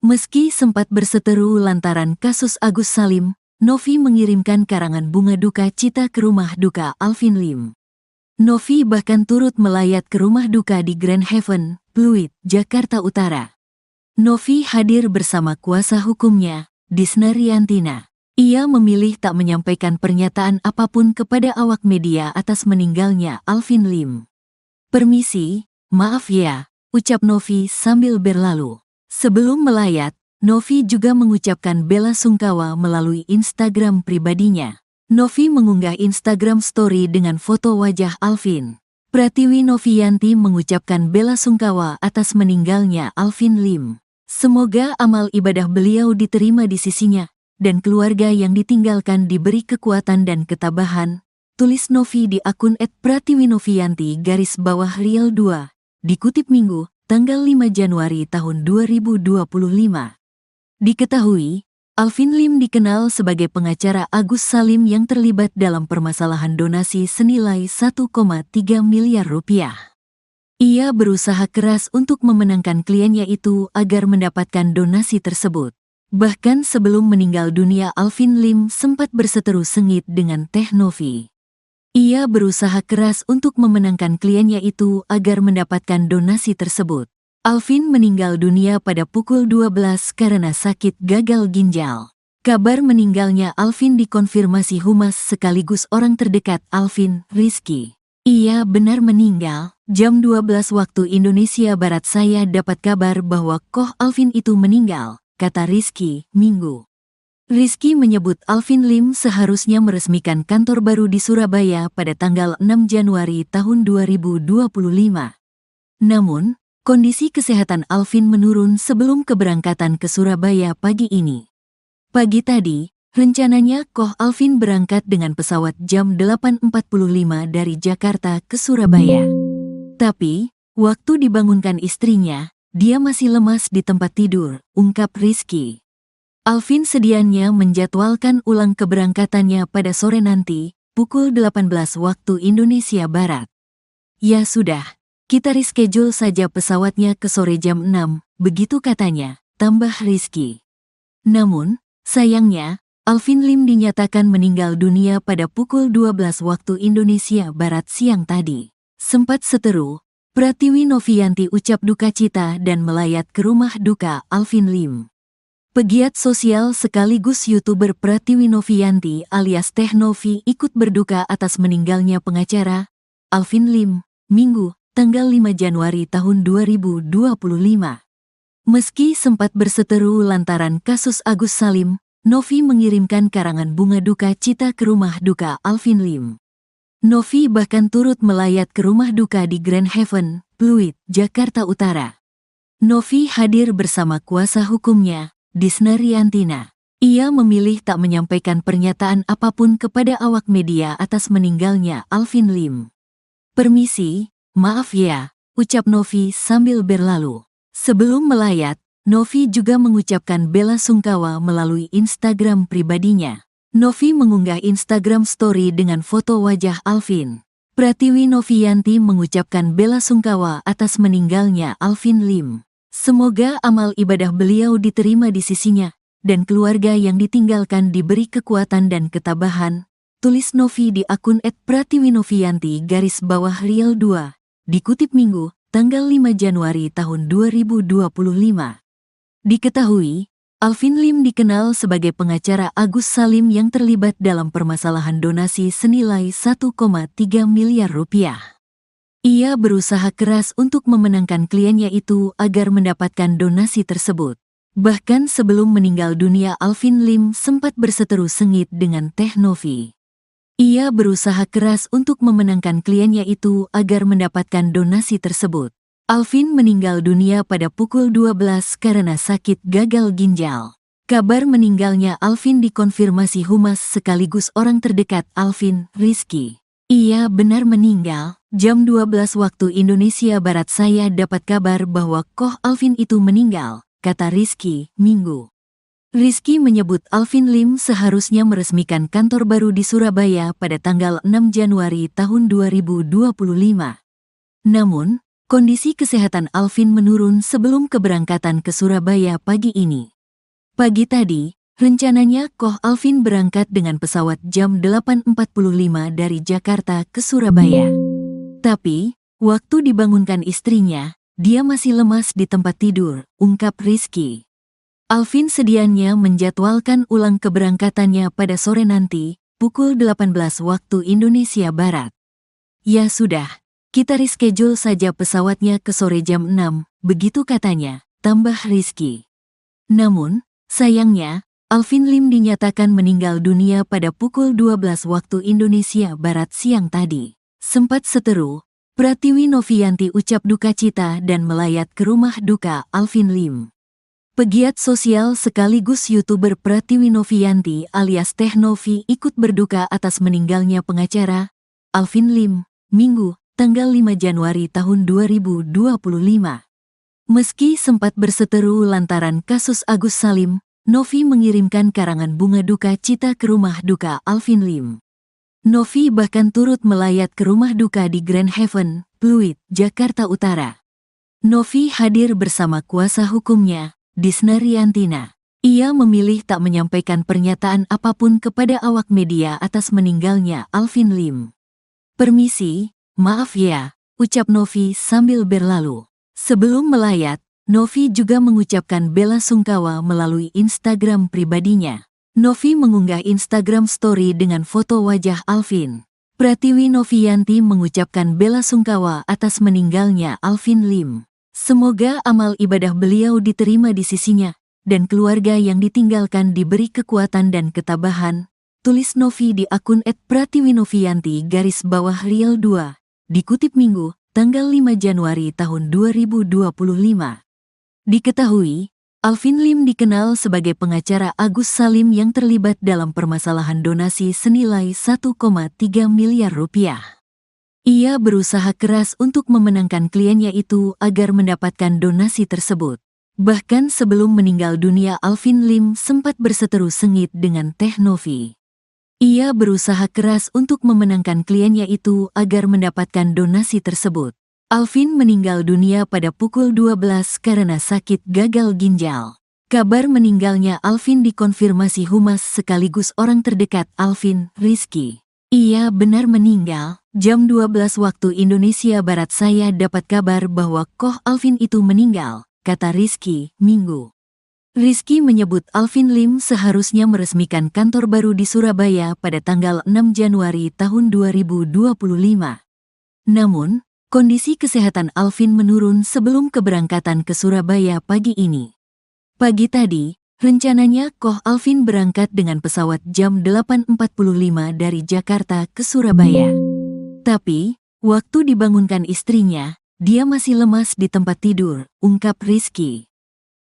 Meski sempat berseteru lantaran kasus Agus Salim, Novi mengirimkan karangan bunga duka cita ke rumah duka Alvin Lim. Novi bahkan turut melayat ke rumah duka di Grand Heaven, Pluit, Jakarta Utara. Novi hadir bersama kuasa hukumnya, Disna Riantina. Ia memilih tak menyampaikan pernyataan apapun kepada awak media atas meninggalnya Alvin Lim. Permisi, maaf ya, ucap Novi sambil berlalu. Sebelum melayat, Novi juga mengucapkan bela sungkawa melalui Instagram pribadinya. Novi mengunggah Instagram story dengan foto wajah Alvin. Pratiwi Novianti mengucapkan bela sungkawa atas meninggalnya Alvin Lim. Semoga amal ibadah beliau diterima di sisinya, dan keluarga yang ditinggalkan diberi kekuatan dan ketabahan, tulis Novi di akun @pratiwinovianti_real2, dikutip Minggu, tanggal 5 Januari tahun 2025. Diketahui, Alvin Lim dikenal sebagai pengacara Agus Salim yang terlibat dalam permasalahan donasi senilai 1,3 miliar rupiah. Ia berusaha keras untuk memenangkan kliennya itu agar mendapatkan donasi tersebut. Bahkan sebelum meninggal dunia Alvin Lim sempat berseteru sengit dengan Teh Novi. Ia berusaha keras untuk memenangkan kliennya itu agar mendapatkan donasi tersebut. Alvin meninggal dunia pada pukul 12 karena sakit gagal ginjal. Kabar meninggalnya Alvin dikonfirmasi humas sekaligus orang terdekat Alvin, Rizky. Ia benar meninggal. Jam 12 waktu Indonesia Barat saya dapat kabar bahwa Koh Alvin itu meninggal, kata Rizky, Minggu. Rizky menyebut Alvin Lim seharusnya meresmikan kantor baru di Surabaya pada tanggal 6 Januari tahun 2025. Namun, kondisi kesehatan Alvin menurun sebelum keberangkatan ke Surabaya pagi ini. Pagi tadi, rencananya Koh Alvin berangkat dengan pesawat jam 8.45 dari Jakarta ke Surabaya. Tapi, waktu dibangunkan istrinya, dia masih lemas di tempat tidur, ungkap Rizky. Alvin sedianya menjadwalkan ulang keberangkatannya pada sore nanti, pukul 18 waktu Indonesia Barat. Ya sudah, kita reschedule saja pesawatnya ke sore jam 6, begitu katanya, tambah Rizky. Namun, sayangnya, Alvin Lim dinyatakan meninggal dunia pada pukul 12 waktu Indonesia Barat siang tadi. Sempat seteru, Pratiwi Novianti ucap duka cita dan melayat ke rumah duka Alvin Lim. Pegiat sosial sekaligus YouTuber Pratiwi Novianti alias Teh Novi ikut berduka atas meninggalnya pengacara Alvin Lim, Minggu, tanggal 5 Januari tahun 2025. Meski sempat berseteru lantaran kasus Agus Salim, Novi mengirimkan karangan bunga duka cita ke rumah duka Alvin Lim. Novi bahkan turut melayat ke rumah duka di Grand Heaven, Pluit, Jakarta Utara. Novi hadir bersama kuasa hukumnya, Disna Riantina. Ia memilih tak menyampaikan pernyataan apapun kepada awak media atas meninggalnya Alvin Lim. Permisi, maaf ya, ucap Novi sambil berlalu. Sebelum melayat, Novi juga mengucapkan bela sungkawa melalui Instagram pribadinya. Novi mengunggah Instagram story dengan foto wajah Alvin. Pratiwi Novianti mengucapkan bela sungkawa atas meninggalnya Alvin Lim. Semoga amal ibadah beliau diterima di sisinya, dan keluarga yang ditinggalkan diberi kekuatan dan ketabahan, tulis Novi di akun @pratiwinovianti_real2, dikutip Minggu, tanggal 5 Januari tahun 2025. Diketahui, Alvin Lim dikenal sebagai pengacara Agus Salim yang terlibat dalam permasalahan donasi senilai 1,3 miliar rupiah. Ia berusaha keras untuk memenangkan kliennya itu agar mendapatkan donasi tersebut. Bahkan sebelum meninggal dunia, Alvin Lim sempat berseteru sengit dengan Teh Novi. Ia berusaha keras untuk memenangkan kliennya itu agar mendapatkan donasi tersebut. Alvin meninggal dunia pada pukul 12 karena sakit gagal ginjal. Kabar meninggalnya Alvin dikonfirmasi humas sekaligus orang terdekat Alvin, Rizky. Ia benar meninggal. Jam 12 waktu Indonesia Barat saya dapat kabar bahwa Koh Alvin itu meninggal, kata Rizky, Minggu. Rizky menyebut Alvin Lim seharusnya meresmikan kantor baru di Surabaya pada tanggal 6 Januari tahun 2025. Namun, kondisi kesehatan Alvin menurun sebelum keberangkatan ke Surabaya pagi ini. Pagi tadi, rencananya Koh Alvin berangkat dengan pesawat jam 8.45 dari Jakarta ke Surabaya. Tapi, waktu dibangunkan istrinya, dia masih lemas di tempat tidur, ungkap Rizky. Alvin sedianya menjadwalkan ulang keberangkatannya pada sore nanti, pukul 18 waktu Indonesia Barat. Ya sudah. Kita reschedule saja pesawatnya ke sore jam 6, begitu katanya, tambah Rizky. Namun, sayangnya, Alvin Lim dinyatakan meninggal dunia pada pukul 12 waktu Indonesia Barat siang tadi. Sempat seteru, Pratiwi Novianti ucap duka cita dan melayat ke rumah duka Alvin Lim. Pegiat sosial sekaligus YouTuber Pratiwi Novianti alias Teh Novi ikut berduka atas meninggalnya pengacara Alvin Lim, Minggu, tanggal 5 Januari tahun 2025. Meski sempat berseteru lantaran kasus Agus Salim, Novi mengirimkan karangan bunga duka cita ke rumah duka Alvin Lim. Novi bahkan turut melayat ke rumah duka di Grand Haven, Pluit, Jakarta Utara. Novi hadir bersama kuasa hukumnya, Disna Riantina. Ia memilih tak menyampaikan pernyataan apapun kepada awak media atas meninggalnya Alvin Lim. Permisi, maaf ya, ucap Novi sambil berlalu. Sebelum melayat, Novi juga mengucapkan bela sungkawa melalui Instagram pribadinya. Novi mengunggah Instagram story dengan foto wajah Alvin. Pratiwi Novianti mengucapkan bela sungkawa atas meninggalnya Alvin Lim. Semoga amal ibadah beliau diterima di sisinya, dan keluarga yang ditinggalkan diberi kekuatan dan ketabahan, tulis Novi di akun @pratiwinovianti_real2. Dikutip Minggu, tanggal 5 Januari tahun 2025. Diketahui, Alvin Lim dikenal sebagai pengacara Agus Salim yang terlibat dalam permasalahan donasi senilai 1,3 miliar rupiah. Ia berusaha keras untuk memenangkan kliennya itu agar mendapatkan donasi tersebut. Bahkan sebelum meninggal dunia, Alvin Lim sempat berseteru sengit dengan Teh Novi. Ia berusaha keras untuk memenangkan kliennya itu agar mendapatkan donasi tersebut. Alvin meninggal dunia pada pukul 12 karena sakit gagal ginjal. Kabar meninggalnya Alvin dikonfirmasi humas sekaligus orang terdekat Alvin, Rizky. Ia benar meninggal. Jam 12 waktu Indonesia Barat saya dapat kabar bahwa Koh Alvin itu meninggal, kata Rizky, Minggu. Rizky menyebut Alvin Lim seharusnya meresmikan kantor baru di Surabaya pada tanggal 6 Januari tahun 2025. Namun, kondisi kesehatan Alvin menurun sebelum keberangkatan ke Surabaya pagi ini. Pagi tadi, rencananya Koh Alvin berangkat dengan pesawat jam 8.45 dari Jakarta ke Surabaya. Tapi, waktu dibangunkan istrinya, dia masih lemas di tempat tidur, ungkap Rizky.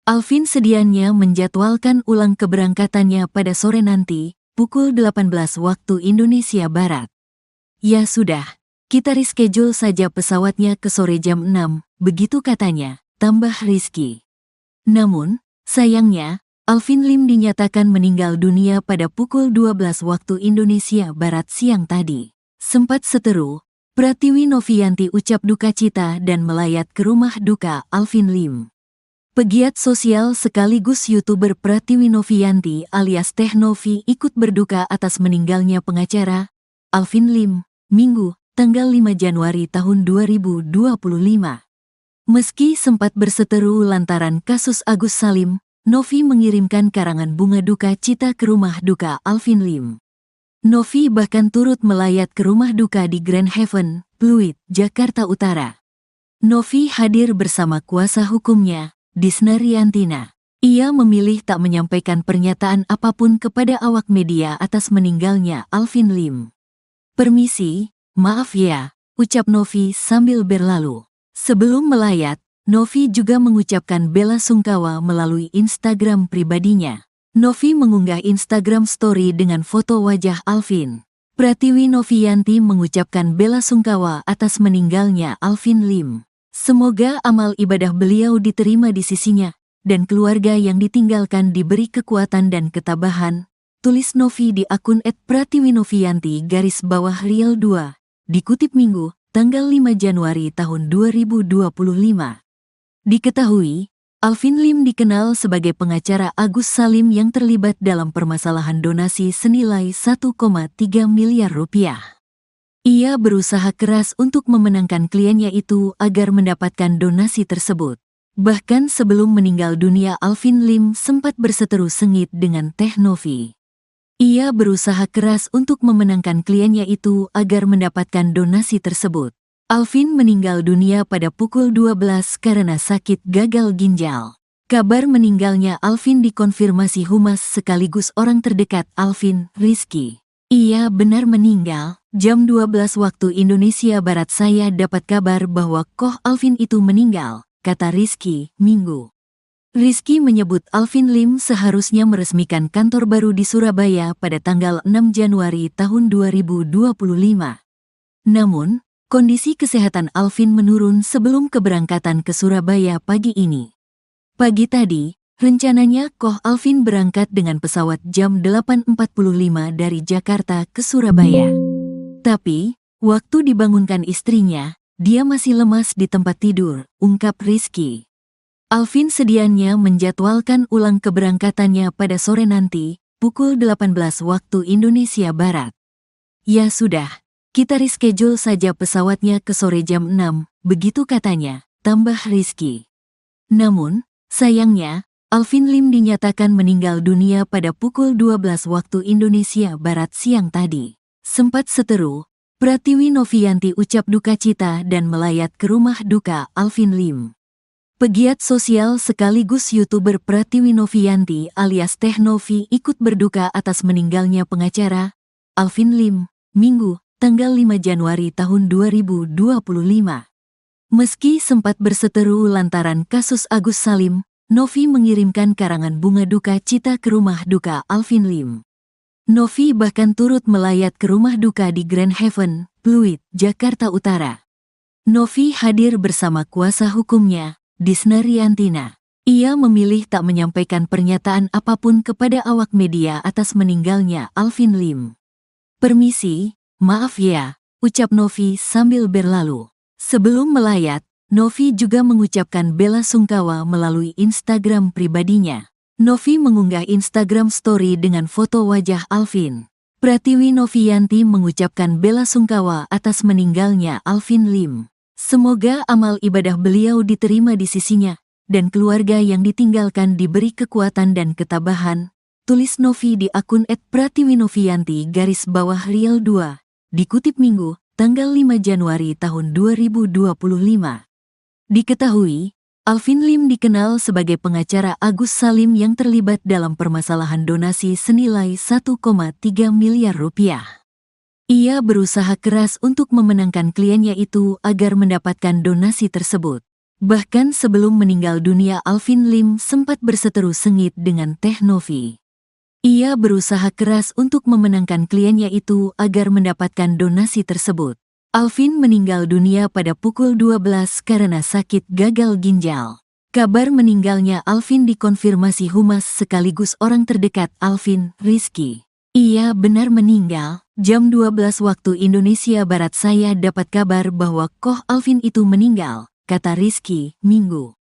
Alvin sedianya menjadwalkan ulang keberangkatannya pada sore nanti, pukul 18 waktu Indonesia Barat. Ya sudah, kita reschedule saja pesawatnya ke sore jam 6, begitu katanya, tambah Rizky. Namun, sayangnya, Alvin Lim dinyatakan meninggal dunia pada pukul 12 waktu Indonesia Barat siang tadi. Sempat seteru, Pratiwi Novianti ucap duka cita dan melayat ke rumah duka Alvin Lim. Pegiat sosial sekaligus YouTuber Pratiwi Novianti alias Teh Novi ikut berduka atas meninggalnya pengacara Alvin Lim, Minggu, tanggal 5 Januari tahun 2025. Meski sempat berseteru lantaran kasus Agus Salim, Novi mengirimkan karangan bunga duka cita ke rumah duka Alvin Lim. Novi bahkan turut melayat ke rumah duka di Grand Haven, Pluit, Jakarta Utara. Novi hadir bersama kuasa hukumnya, Disna Riantina. Ia memilih tak menyampaikan pernyataan apapun kepada awak media atas meninggalnya Alvin Lim. "Permisi, maaf ya," ucap Novi sambil berlalu. Sebelum melayat, Novi juga mengucapkan bela sungkawa melalui Instagram pribadinya. Novi mengunggah Instagram story dengan foto wajah Alvin. Pratiwi Novianti mengucapkan bela sungkawa atas meninggalnya Alvin Lim. Semoga amal ibadah beliau diterima di sisinya, dan keluarga yang ditinggalkan diberi kekuatan dan ketabahan, tulis Novi di akun @pratiwinovianti_real2, dikutip Minggu, tanggal 5 Januari tahun 2025. Diketahui, Alvin Lim dikenal sebagai pengacara Agus Salim yang terlibat dalam permasalahan donasi senilai 1,3 miliar rupiah. Ia berusaha keras untuk memenangkan kliennya itu agar mendapatkan donasi tersebut. Bahkan sebelum meninggal dunia, Alvin Lim sempat berseteru sengit dengan Teh Novi. Ia berusaha keras untuk memenangkan kliennya itu agar mendapatkan donasi tersebut. Alvin meninggal dunia pada pukul 12 karena sakit gagal ginjal. Kabar meninggalnya Alvin dikonfirmasi humas sekaligus orang terdekat Alvin, Rizky. "Ia benar meninggal, jam 12 waktu Indonesia Barat saya dapat kabar bahwa Koh Alvin itu meninggal," kata Rizky, Minggu. Rizky menyebut Alvin Lim seharusnya meresmikan kantor baru di Surabaya pada tanggal 6 Januari tahun 2025. Namun, kondisi kesehatan Alvin menurun sebelum keberangkatan ke Surabaya pagi ini. Pagi tadi, rencananya Koh Alvin berangkat dengan pesawat jam 8.45 dari Jakarta ke Surabaya. Tapi, waktu dibangunkan istrinya, dia masih lemas di tempat tidur, ungkap Rizky. Alvin sedianya menjadwalkan ulang keberangkatannya pada sore nanti, pukul 18 waktu Indonesia Barat. "Ya sudah, kita reschedule saja pesawatnya ke sore jam 6, begitu katanya," tambah Rizky. Namun, sayangnya, Alvin Lim dinyatakan meninggal dunia pada pukul 12 waktu Indonesia Barat siang tadi. Sempat seteru, Pratiwi Novianti ucap duka cita dan melayat ke rumah duka Alvin Lim. Pegiat sosial sekaligus YouTuber Pratiwi Novianti alias Teh Novi ikut berduka atas meninggalnya pengacara Alvin Lim, Minggu, tanggal 5 Januari tahun 2025. Meski sempat berseteru lantaran kasus Agus Salim, Novi mengirimkan karangan bunga duka cita ke rumah duka Alvin Lim. Novi bahkan turut melayat ke rumah duka di Grand Haven, Pluit, Jakarta Utara. Novi hadir bersama kuasa hukumnya, Disna Riantina. Ia memilih tak menyampaikan pernyataan apapun kepada awak media atas meninggalnya Alvin Lim. "Permisi, maaf ya," ucap Novi sambil berlalu. Sebelum melayat, Novi juga mengucapkan bela sungkawa melalui Instagram pribadinya. Novi mengunggah Instagram story dengan foto wajah Alvin. Pratiwi Novianti mengucapkan bela sungkawa atas meninggalnya Alvin Lim. Semoga amal ibadah beliau diterima di sisinya, dan keluarga yang ditinggalkan diberi kekuatan dan ketabahan, tulis Novi di akun @pratiwinovianti_real2, dikutip Minggu, tanggal 5 Januari tahun 2025. Diketahui, Alvin Lim dikenal sebagai pengacara Agus Salim yang terlibat dalam permasalahan donasi senilai 1,3 miliar rupiah. Ia berusaha keras untuk memenangkan kliennya itu agar mendapatkan donasi tersebut. Bahkan sebelum meninggal dunia, Alvin Lim sempat berseteru sengit dengan Teh Novi. Ia berusaha keras untuk memenangkan kliennya itu agar mendapatkan donasi tersebut. Alvin meninggal dunia pada pukul 12 karena sakit gagal ginjal. Kabar meninggalnya Alvin dikonfirmasi humas sekaligus orang terdekat Alvin, Rizky. "Ia benar meninggal, Jam 12 waktu Indonesia Barat saya dapat kabar bahwa Koh Alvin itu meninggal, kata Rizky, Minggu.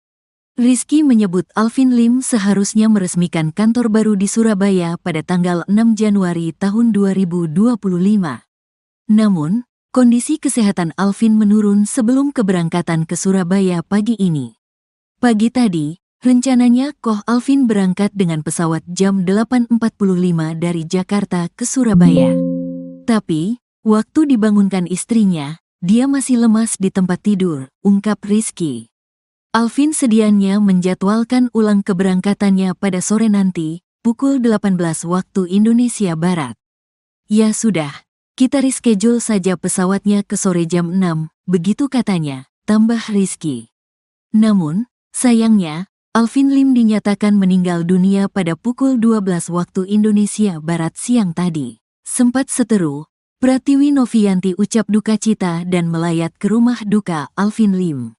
Rizky menyebut Alvin Lim seharusnya meresmikan kantor baru di Surabaya pada tanggal 6 Januari tahun 2025. Namun, kondisi kesehatan Alvin menurun sebelum keberangkatan ke Surabaya pagi ini. Pagi tadi, rencananya Koh Alvin berangkat dengan pesawat jam 8.45 dari Jakarta ke Surabaya. Tapi, waktu dibangunkan istrinya, dia masih lemas di tempat tidur, ungkap Rizky. Alvin sedianya menjadwalkan ulang keberangkatannya pada sore nanti, pukul 18 waktu Indonesia Barat. Ya sudah, kita reschedule saja pesawatnya ke sore jam 6, begitu katanya, tambah Rizky. Namun, sayangnya, Alvin Lim dinyatakan meninggal dunia pada pukul 12 waktu Indonesia Barat siang tadi. Sempat seteru, Pratiwi Novianti ucap duka cita dan melayat ke rumah duka Alvin Lim.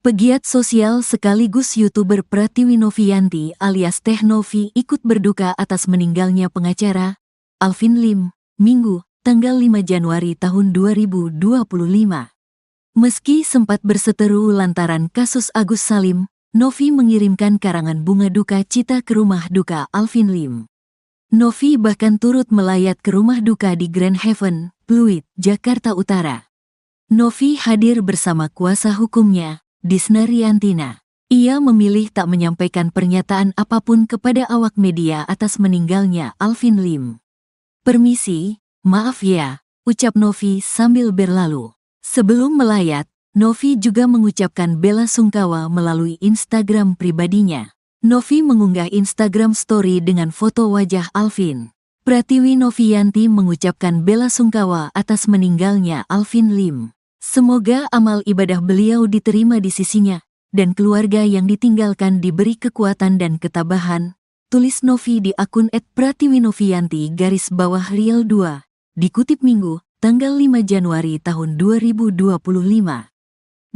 Pegiat sosial sekaligus YouTuber Pratiwi Novianti alias Teh Novi ikut berduka atas meninggalnya pengacara Alvin Lim, Minggu, tanggal 5 Januari tahun 2025. Meski sempat berseteru lantaran kasus Agus Salim, Novi mengirimkan karangan bunga duka cita ke rumah duka Alvin Lim. Novi bahkan turut melayat ke rumah duka di Grand Haven, Pluit, Jakarta Utara. Novi hadir bersama kuasa hukumnya, Disna Riantina. Ia memilih tak menyampaikan pernyataan apapun kepada awak media atas meninggalnya Alvin Lim. Permisi, maaf ya, ucap Novi sambil berlalu. Sebelum melayat, Novi juga mengucapkan bela sungkawa melalui Instagram pribadinya. Novi mengunggah Instagram story dengan foto wajah Alvin. Pratiwi Novianti mengucapkan bela sungkawa atas meninggalnya Alvin Lim. Semoga amal ibadah beliau diterima di sisinya, dan keluarga yang ditinggalkan diberi kekuatan dan ketabahan, tulis Novi di akun @pratiwinovianti_real2, dikutip Minggu, tanggal 5 Januari tahun 2025.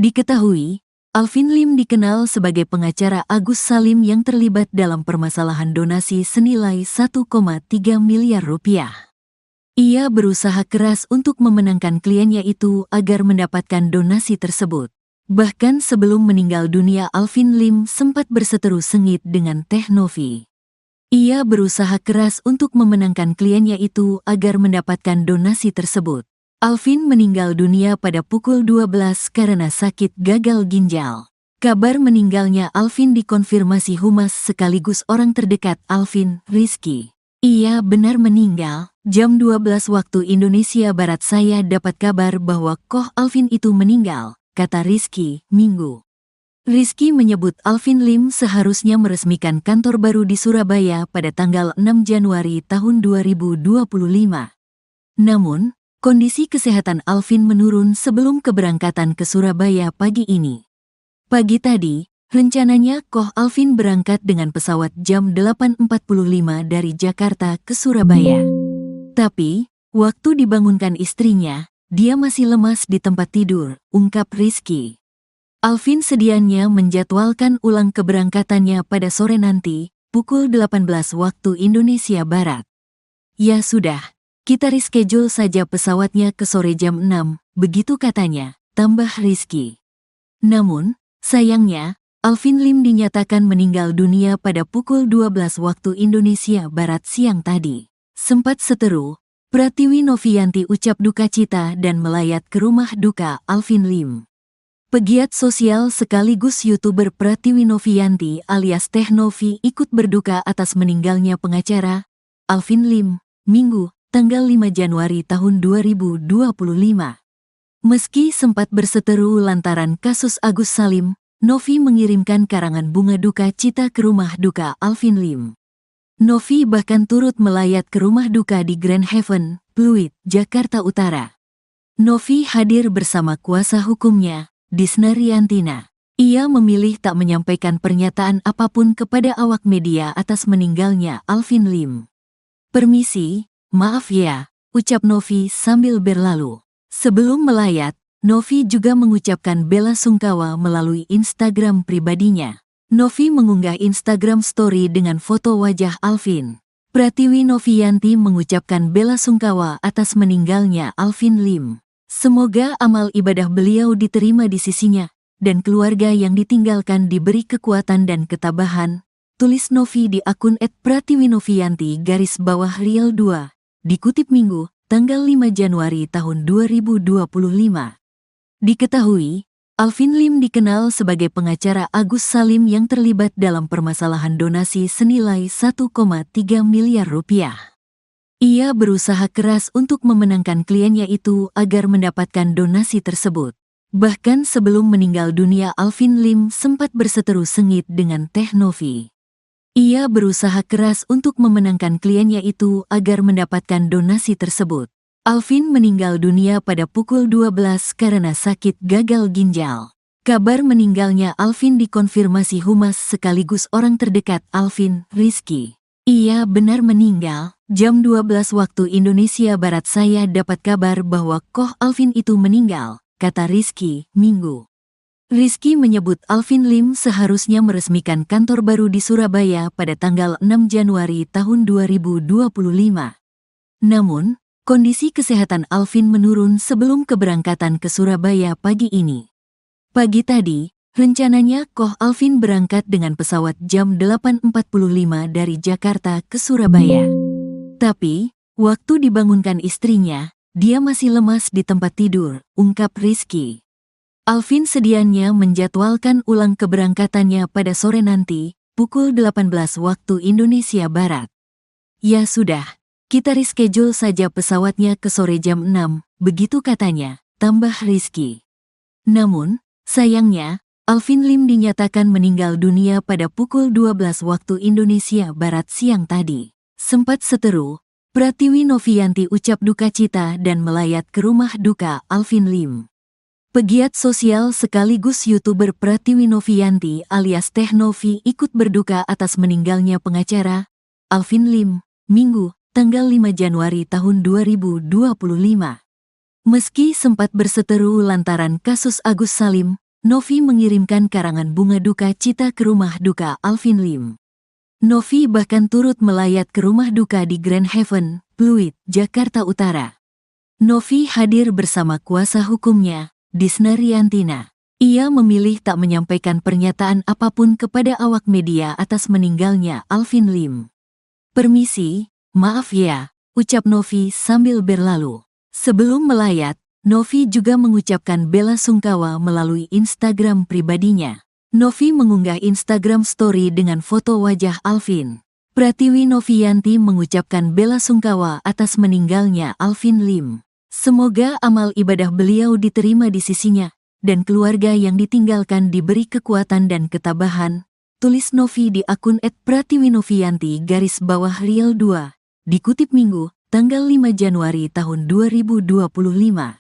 Diketahui, Alvin Lim dikenal sebagai pengacara Agus Salim yang terlibat dalam permasalahan donasi senilai 1,3 miliar rupiah. Ia berusaha keras untuk memenangkan kliennya itu agar mendapatkan donasi tersebut. Bahkan sebelum meninggal dunia Alvin Lim sempat berseteru sengit dengan Teh Novi. Ia berusaha keras untuk memenangkan kliennya itu agar mendapatkan donasi tersebut. Alvin meninggal dunia pada pukul 12 karena sakit gagal ginjal. Kabar meninggalnya Alvin dikonfirmasi humas sekaligus orang terdekat Alvin, Rizky. Ia benar meninggal. Jam 12 waktu Indonesia Barat saya dapat kabar bahwa Koh Alvin itu meninggal, kata Rizky, Minggu. Rizky menyebut Alvin Lim seharusnya meresmikan kantor baru di Surabaya pada tanggal 6 Januari tahun 2025. Namun, kondisi kesehatan Alvin menurun sebelum keberangkatan ke Surabaya pagi ini. Pagi tadi, rencananya Koh Alvin berangkat dengan pesawat jam 8.45 dari Jakarta ke Surabaya. Tapi, waktu dibangunkan istrinya, dia masih lemas di tempat tidur, ungkap Rizky. Alvin sedianya menjadwalkan ulang keberangkatannya pada sore nanti, pukul 18 waktu Indonesia Barat. Ya sudah, kita reschedule saja pesawatnya ke sore jam 6, begitu katanya, tambah Rizky. Namun, sayangnya, Alvin Lim dinyatakan meninggal dunia pada pukul 12 waktu Indonesia Barat siang tadi. Sempat seteru, Pratiwi Novianti ucap duka cita dan melayat ke rumah duka Alvin Lim. Pegiat sosial sekaligus YouTuber Pratiwi Novianti alias Teh Novi ikut berduka atas meninggalnya pengacara Alvin Lim, Minggu, tanggal 5 Januari tahun 2025. Meski sempat berseteru lantaran kasus Agus Salim, Novi mengirimkan karangan bunga duka cita ke rumah duka Alvin Lim. Novi bahkan turut melayat ke rumah duka di Grand Haven, Pluit, Jakarta Utara. Novi hadir bersama kuasa hukumnya, Disna Riantina. Ia memilih tak menyampaikan pernyataan apapun kepada awak media atas meninggalnya Alvin Lim. Permisi, maaf ya, ucap Novi sambil berlalu. Sebelum melayat, Novi juga mengucapkan bela sungkawa melalui Instagram pribadinya. Novi mengunggah Instagram story dengan foto wajah Alvin. Pratiwi Novianti mengucapkan bela sungkawa atas meninggalnya Alvin Lim. Semoga amal ibadah beliau diterima di sisinya, dan keluarga yang ditinggalkan diberi kekuatan dan ketabahan, tulis Novi di akun @pratiwinovianti_real2, dikutip Minggu, tanggal 5 Januari tahun 2025. Diketahui, Alvin Lim dikenal sebagai pengacara Agus Salim yang terlibat dalam permasalahan donasi senilai 1,3 miliar rupiah. Ia berusaha keras untuk memenangkan kliennya itu agar mendapatkan donasi tersebut. Bahkan sebelum meninggal dunia, Alvin Lim sempat berseteru sengit dengan Teh Novi. Ia berusaha keras untuk memenangkan kliennya itu agar mendapatkan donasi tersebut. Alvin meninggal dunia pada pukul 12 karena sakit gagal ginjal. Kabar meninggalnya Alvin dikonfirmasi humas sekaligus orang terdekat Alvin, Rizky. Ia benar meninggal. Jam 12 waktu Indonesia Barat saya dapat kabar bahwa Koh Alvin itu meninggal, kata Rizky, Minggu. Rizky menyebut Alvin Lim seharusnya meresmikan kantor baru di Surabaya pada tanggal 6 Januari tahun 2025. Namun, kondisi kesehatan Alvin menurun sebelum keberangkatan ke Surabaya pagi ini. Pagi tadi, rencananya Koh Alvin berangkat dengan pesawat jam 8.45 dari Jakarta ke Surabaya. Tapi, waktu dibangunkan istrinya, dia masih lemas di tempat tidur, ungkap Rizky. Alvin sedianya menjadwalkan ulang keberangkatannya pada sore nanti, pukul 18 waktu Indonesia Barat. Ya sudah. Kita reschedule saja pesawatnya ke sore jam 6, begitu katanya, tambah Rizky. Namun, sayangnya, Alvin Lim dinyatakan meninggal dunia pada pukul 12 waktu Indonesia Barat siang tadi. Sempat seteru, Pratiwi Novianti ucap duka cita dan melayat ke rumah duka Alvin Lim. Pegiat sosial sekaligus YouTuber Pratiwi Novianti alias Teh Novi ikut berduka atas meninggalnya pengacara Alvin Lim, Minggu, tanggal 5 Januari tahun 2025. Meski sempat berseteru lantaran kasus Agus Salim, Novi mengirimkan karangan bunga duka cita ke rumah duka Alvin Lim. Novi bahkan turut melayat ke rumah duka di Grand Heaven, Pluit, Jakarta Utara. Novi hadir bersama kuasa hukumnya, Disna Riantina. Ia memilih tak menyampaikan pernyataan apapun kepada awak media atas meninggalnya Alvin Lim. Permisi, maaf ya, ucap Novi sambil berlalu. Sebelum melayat, Novi juga mengucapkan bela sungkawa melalui Instagram pribadinya. Novi mengunggah Instagram story dengan foto wajah Alvin. Pratiwi Novianti mengucapkan bela sungkawa atas meninggalnya Alvin Lim. Semoga amal ibadah beliau diterima di sisinya, dan keluarga yang ditinggalkan diberi kekuatan dan ketabahan, tulis Novi di akun @pratiwinovianti_real2. Dikutip Minggu, tanggal 5 Januari tahun 2025.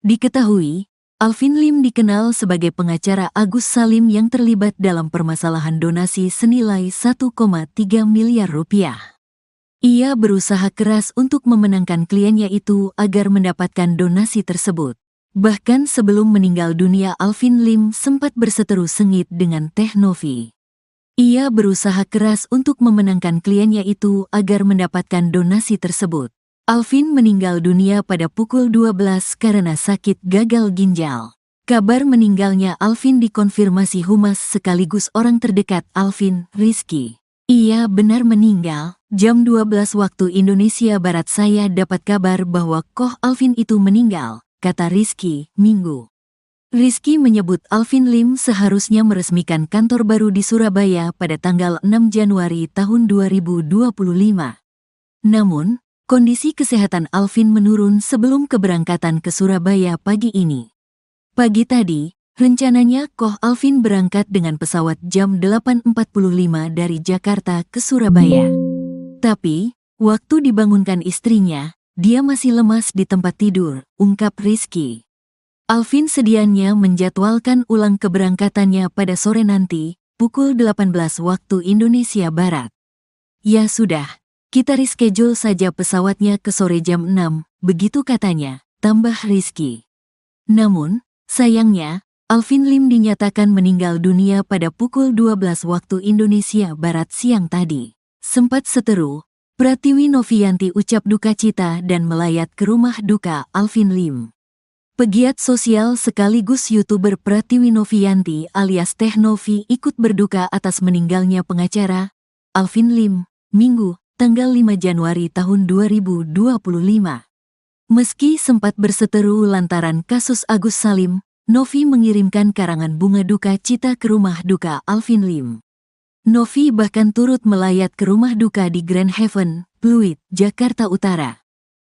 Diketahui, Alvin Lim dikenal sebagai pengacara Agus Salim yang terlibat dalam permasalahan donasi senilai 1,3 miliar rupiah. Ia berusaha keras untuk memenangkan kliennya itu agar mendapatkan donasi tersebut. Bahkan sebelum meninggal dunia, Alvin Lim sempat berseteru sengit dengan Teh Novi. Ia berusaha keras untuk memenangkan kliennya itu agar mendapatkan donasi tersebut. Alvin meninggal dunia pada pukul 12 karena sakit gagal ginjal. Kabar meninggalnya Alvin dikonfirmasi humas sekaligus orang terdekat Alvin, Rizky. Ia benar meninggal. Jam 12 waktu Indonesia Barat saya dapat kabar bahwa Koh Alvin itu meninggal, kata Rizky, Minggu. Rizky menyebut Alvin Lim seharusnya meresmikan kantor baru di Surabaya pada tanggal 6 Januari tahun 2025. Namun, kondisi kesehatan Alvin menurun sebelum keberangkatan ke Surabaya pagi ini. Pagi tadi, rencananya Koh Alvin berangkat dengan pesawat jam 8.45 dari Jakarta ke Surabaya. Tapi, waktu dibangunkan istrinya, dia masih lemas di tempat tidur, ungkap Rizky. Alvin sedianya menjadwalkan ulang keberangkatannya pada sore nanti, pukul 18 waktu Indonesia Barat. Ya sudah, kita reschedule saja pesawatnya ke sore jam 6, begitu katanya, tambah Rizky. Namun, sayangnya, Alvin Lim dinyatakan meninggal dunia pada pukul 12 waktu Indonesia Barat siang tadi. Sempat seteru, Pratiwi Novianti ucap duka cita dan melayat ke rumah duka Alvin Lim. Pegiat sosial sekaligus YouTuber Pratiwi Novianti alias Teh Novi ikut berduka atas meninggalnya pengacara Alvin Lim, Minggu, tanggal 5 Januari tahun 2025. Meski sempat berseteru lantaran kasus Agus Salim, Novi mengirimkan karangan bunga duka cita ke rumah duka Alvin Lim. Novi bahkan turut melayat ke rumah duka di Grand Haven, Pluit, Jakarta Utara.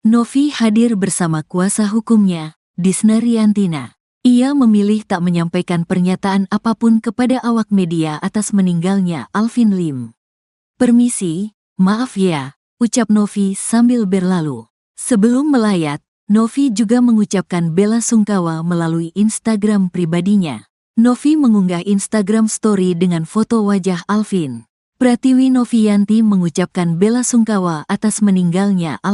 Novi hadir bersama kuasa hukumnya, Disna Riantina. Ia memilih tak menyampaikan pernyataan apapun kepada awak media atas meninggalnya Alvin Lim. "Permisi, maaf ya," ucap Novi sambil berlalu. Sebelum melayat, Novi juga mengucapkan bela sungkawa melalui Instagram pribadinya. Novi mengunggah Instagram story dengan foto wajah Alvin. Pratiwi Novianti mengucapkan bela sungkawa atas meninggalnya Alvin.